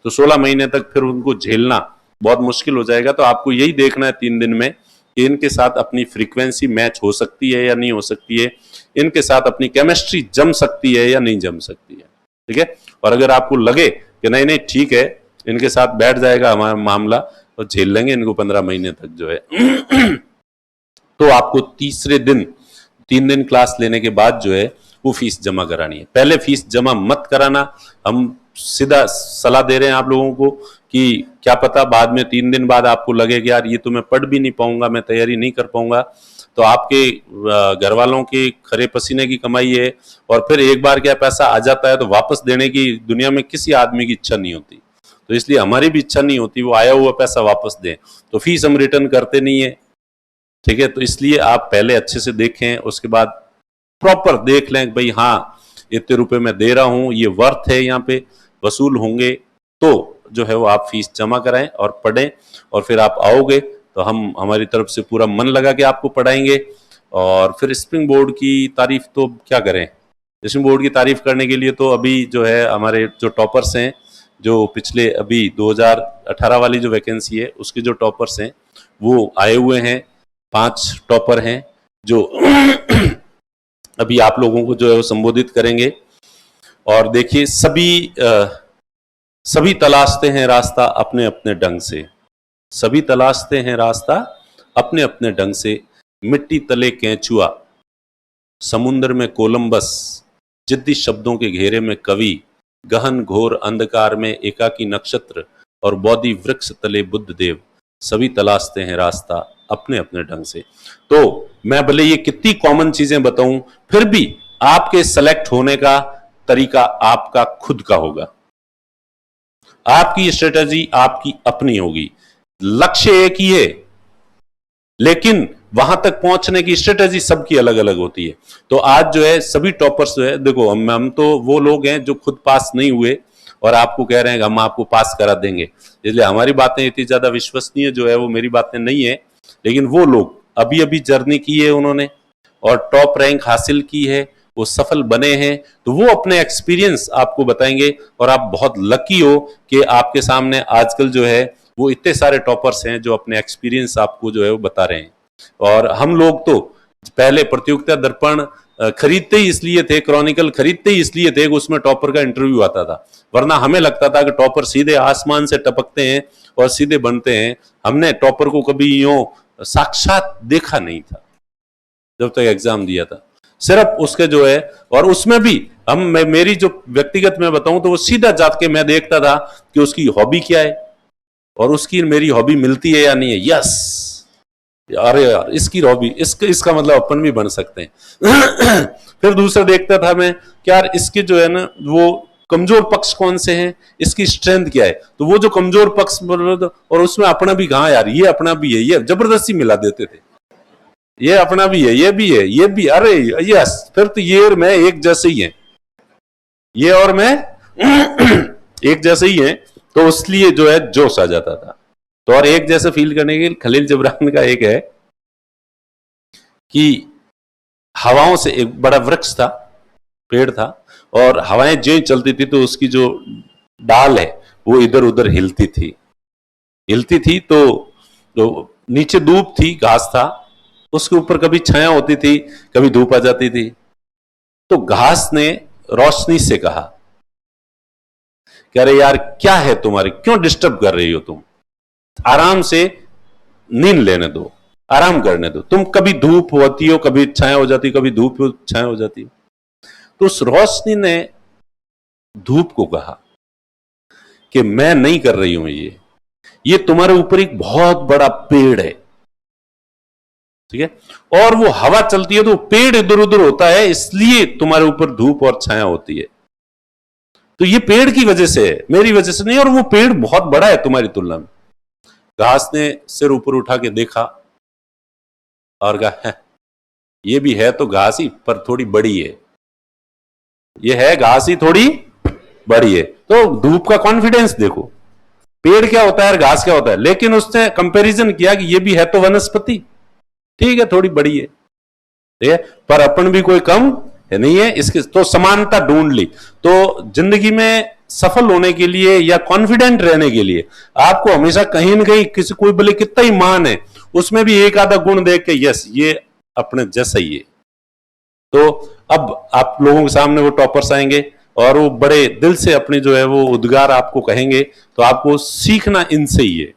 तो 16 महीने तक फिर उनको झेलना बहुत मुश्किल हो जाएगा। तो आपको यही देखना है 3 दिन में कि इनके साथ अपनी फ्रीक्वेंसी मैच हो सकती है या नहीं हो सकती है, इनके साथ अपनी केमिस्ट्री जम सकती है या नहीं जम सकती है। ठीक है, और अगर आपको लगे कि नहीं नहीं ठीक है इनके साथ बैठ जाएगा हमारा मामला और झेल लेंगे इनको 15 महीने तक जो है तो आपको तीसरे दिन 3 दिन क्लास लेने के बाद जो है वो फीस जमा करानी है। पहले फीस जमा मत कराना, हम सीधा सलाह दे रहे हैं आप लोगों को कि क्या पता बाद में 3 दिन बाद आपको लगे कि यार ये तो मैं पढ़ भी नहीं पाऊंगा, मैं तैयारी नहीं कर पाऊंगा। तो आपके घर वालों के खरे पसीने की कमाई है, और फिर एक बार क्या पैसा आ जाता है तो वापस देने की दुनिया में किसी आदमी की इच्छा नहीं होती। तो इसलिए हमारी भी इच्छा नहीं होती वो आया हुआ पैसा वापस दें, तो फीस हम रिटर्न करते नहीं है। ठीक है, तो इसलिए आप पहले अच्छे से देखें, उसके बाद प्रॉपर देख लें भाई हाँ इतने रुपए मैं दे रहा हूं, ये वर्थ है, यहाँ पे वसूल होंगे, तो जो है वो आप फीस जमा कराएं और पढ़ें। और फिर आप आओगे तो हम हमारी तरफ से पूरा मन लगा के आपको पढ़ाएंगे। और फिर स्प्रिंग बोर्ड की तारीफ तो क्या करें, स्प्रिंग बोर्ड की तारीफ करने के लिए तो अभी जो है हमारे जो टॉपर्स हैं, जो पिछले अभी 2018 वाली जो वैकेंसी है उसके जो टॉपर्स हैं वो आए हुए हैं। 5 टॉपर हैं जो अभी आप लोगों को जो है वो संबोधित करेंगे। और देखिए सभी तलाशते हैं रास्ता अपने अपने ढंग से, सभी तलाशते हैं रास्ता अपने अपने ढंग से। मिट्टी तले केंचुआ, समुद्र में कोलंबस, जिद्दी शब्दों के घेरे में कवि, गहन घोर अंधकार में एकाकी नक्षत्र और बोधि वृक्ष तले बुद्ध देव, सभी तलाशते हैं रास्ता अपने अपने ढंग से। तो मैं भले ये कितनी कॉमन चीजें बताऊं, फिर भी आपके सेलेक्ट होने का तरीका आपका खुद का होगा। आपकी स्ट्रेटजी आपकी अपनी होगी। लक्ष्य एक ही है, लेकिन वहां तक पहुंचने की स्ट्रेटजी सबकी अलग अलग होती है। तो आज जो है सभी टॉपर्स जो है, देखो हम तो वो लोग हैं जो खुद पास नहीं हुए और आपको कह रहे हैं कि हम आपको पास करा देंगे, इसलिए हमारी बातें इतनी ज्यादा विश्वसनीय जो है वो मेरी बातें नहीं है। लेकिन वो लोग अभी अभी जर्नी की है उन्होंने और टॉप रैंक हासिल की है, वो सफल बने हैं, तो वो अपने एक्सपीरियंस आपको बताएंगे। और आप बहुत लकी हो कि आपके सामने आजकल जो है वो इतने सारे टॉपर्स हैं जो अपने एक्सपीरियंस आपको जो है वो बता रहे हैं। और हम लोग तो पहले प्रतियोगिता दर्पण खरीदते ही इसलिए थे, क्रॉनिकल खरीदते ही इसलिए थे कि उसमें टॉपर का इंटरव्यू आता था, वरना हमें लगता था कि टॉपर सीधे आसमान से टपकते हैं और सीधे बनते हैं। हमने टॉपर को कभी यूं साक्षात देखा नहीं था जब तक एग्जाम दिया था, सिर्फ उसके जो है, और उसमें भी मेरी जो व्यक्तिगत मैं बताऊं तो वो सीधा जाके मैं देखता था कि उसकी हॉबी क्या है और उसकी मेरी हॉबी मिलती है या नहीं है। यस, अरे यार इसकी हॉबी, इसका मतलब अपन भी बन सकते हैं। फिर दूसरा देखता था मैं कि यार इसके जो है ना वो कमजोर पक्ष कौन से हैं, इसकी स्ट्रेंथ क्या है, तो वो जो कमजोर पक्ष और उसमें अपना भी कहा यार, ये अपना भी है, ये जबरदस्ती मिला देते थे, ये अपना भी है, ये भी है, ये भी, अरे यस, फिर तो ये और मैं एक जैसे ही हैं, ये और मैं एक जैसे ही हैं, तो इसलिए जो है जोश आ जाता था। तो और एक जैसे फील करने के लिए खलील जिब्रान का एक है कि हवाओं से एक बड़ा वृक्ष था, पेड़ था, और हवाएं जो ही चलती थी तो उसकी जो डाल है वो इधर उधर हिलती थी। तो नीचे धूप थी, घास था, उसके ऊपर कभी छाया होती थी, कभी धूप आ जाती थी। तो घास ने रोशनी से कहा कि अरे यार क्या है तुम्हारे, क्यों डिस्टर्ब कर रही हो तुम, आराम से नींद लेने दो, आराम करने दो, तुम कभी धूप होती हो, कभी छाया हो जाती, कभी धूप छाया हो जाती। तो उस रोशनी ने धूप को कहा कि मैं नहीं कर रही हूं, ये तुम्हारे ऊपर एक बहुत बड़ा पेड़ है, ठीक है, और वो हवा चलती है तो पेड़ इधर उधर होता है, इसलिए तुम्हारे ऊपर धूप और छाया होती है। तो ये पेड़ की वजह से है, मेरी वजह से नहीं, और वो पेड़ बहुत बड़ा है तुम्हारी तुलना में। घास ने सिर ऊपर उठा के देखा और कहा ये भी है तो घास ही, पर थोड़ी बड़ी है, ये है घास ही, थोड़ी बड़ी है। तो धूप का कॉन्फिडेंस देखो, पेड़ क्या होता है और घास क्या होता है, लेकिन उसने कंपैरिजन किया कि ये भी है तो वनस्पति, ठीक है, थोड़ी बड़ी है, ठीक है, पर अपन भी कोई कम है नहीं है इसके, तो समानता ढूंढ ली। तो जिंदगी में सफल होने के लिए या कॉन्फिडेंट रहने के लिए आपको हमेशा कहीं ना कहीं किसी, कोई भले कितना ही महान है, उसमें भी एक आधा गुण देख के यस ये अपने जैसा ही है। तो अब आप लोगों के सामने वो टॉपर्स आएंगे और वो बड़े दिल से अपनी जो है वो उद्गार आपको कहेंगे, तो आपको सीखना इनसे ही है,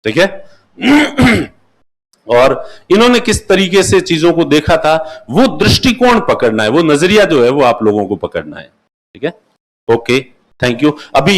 ठीक है। और इन्होंने किस तरीके से चीजों को देखा था, वो दृष्टिकोण पकड़ना है, वो नजरिया जो है वो आप लोगों को पकड़ना है, ठीक है। Okay, thank you. अभी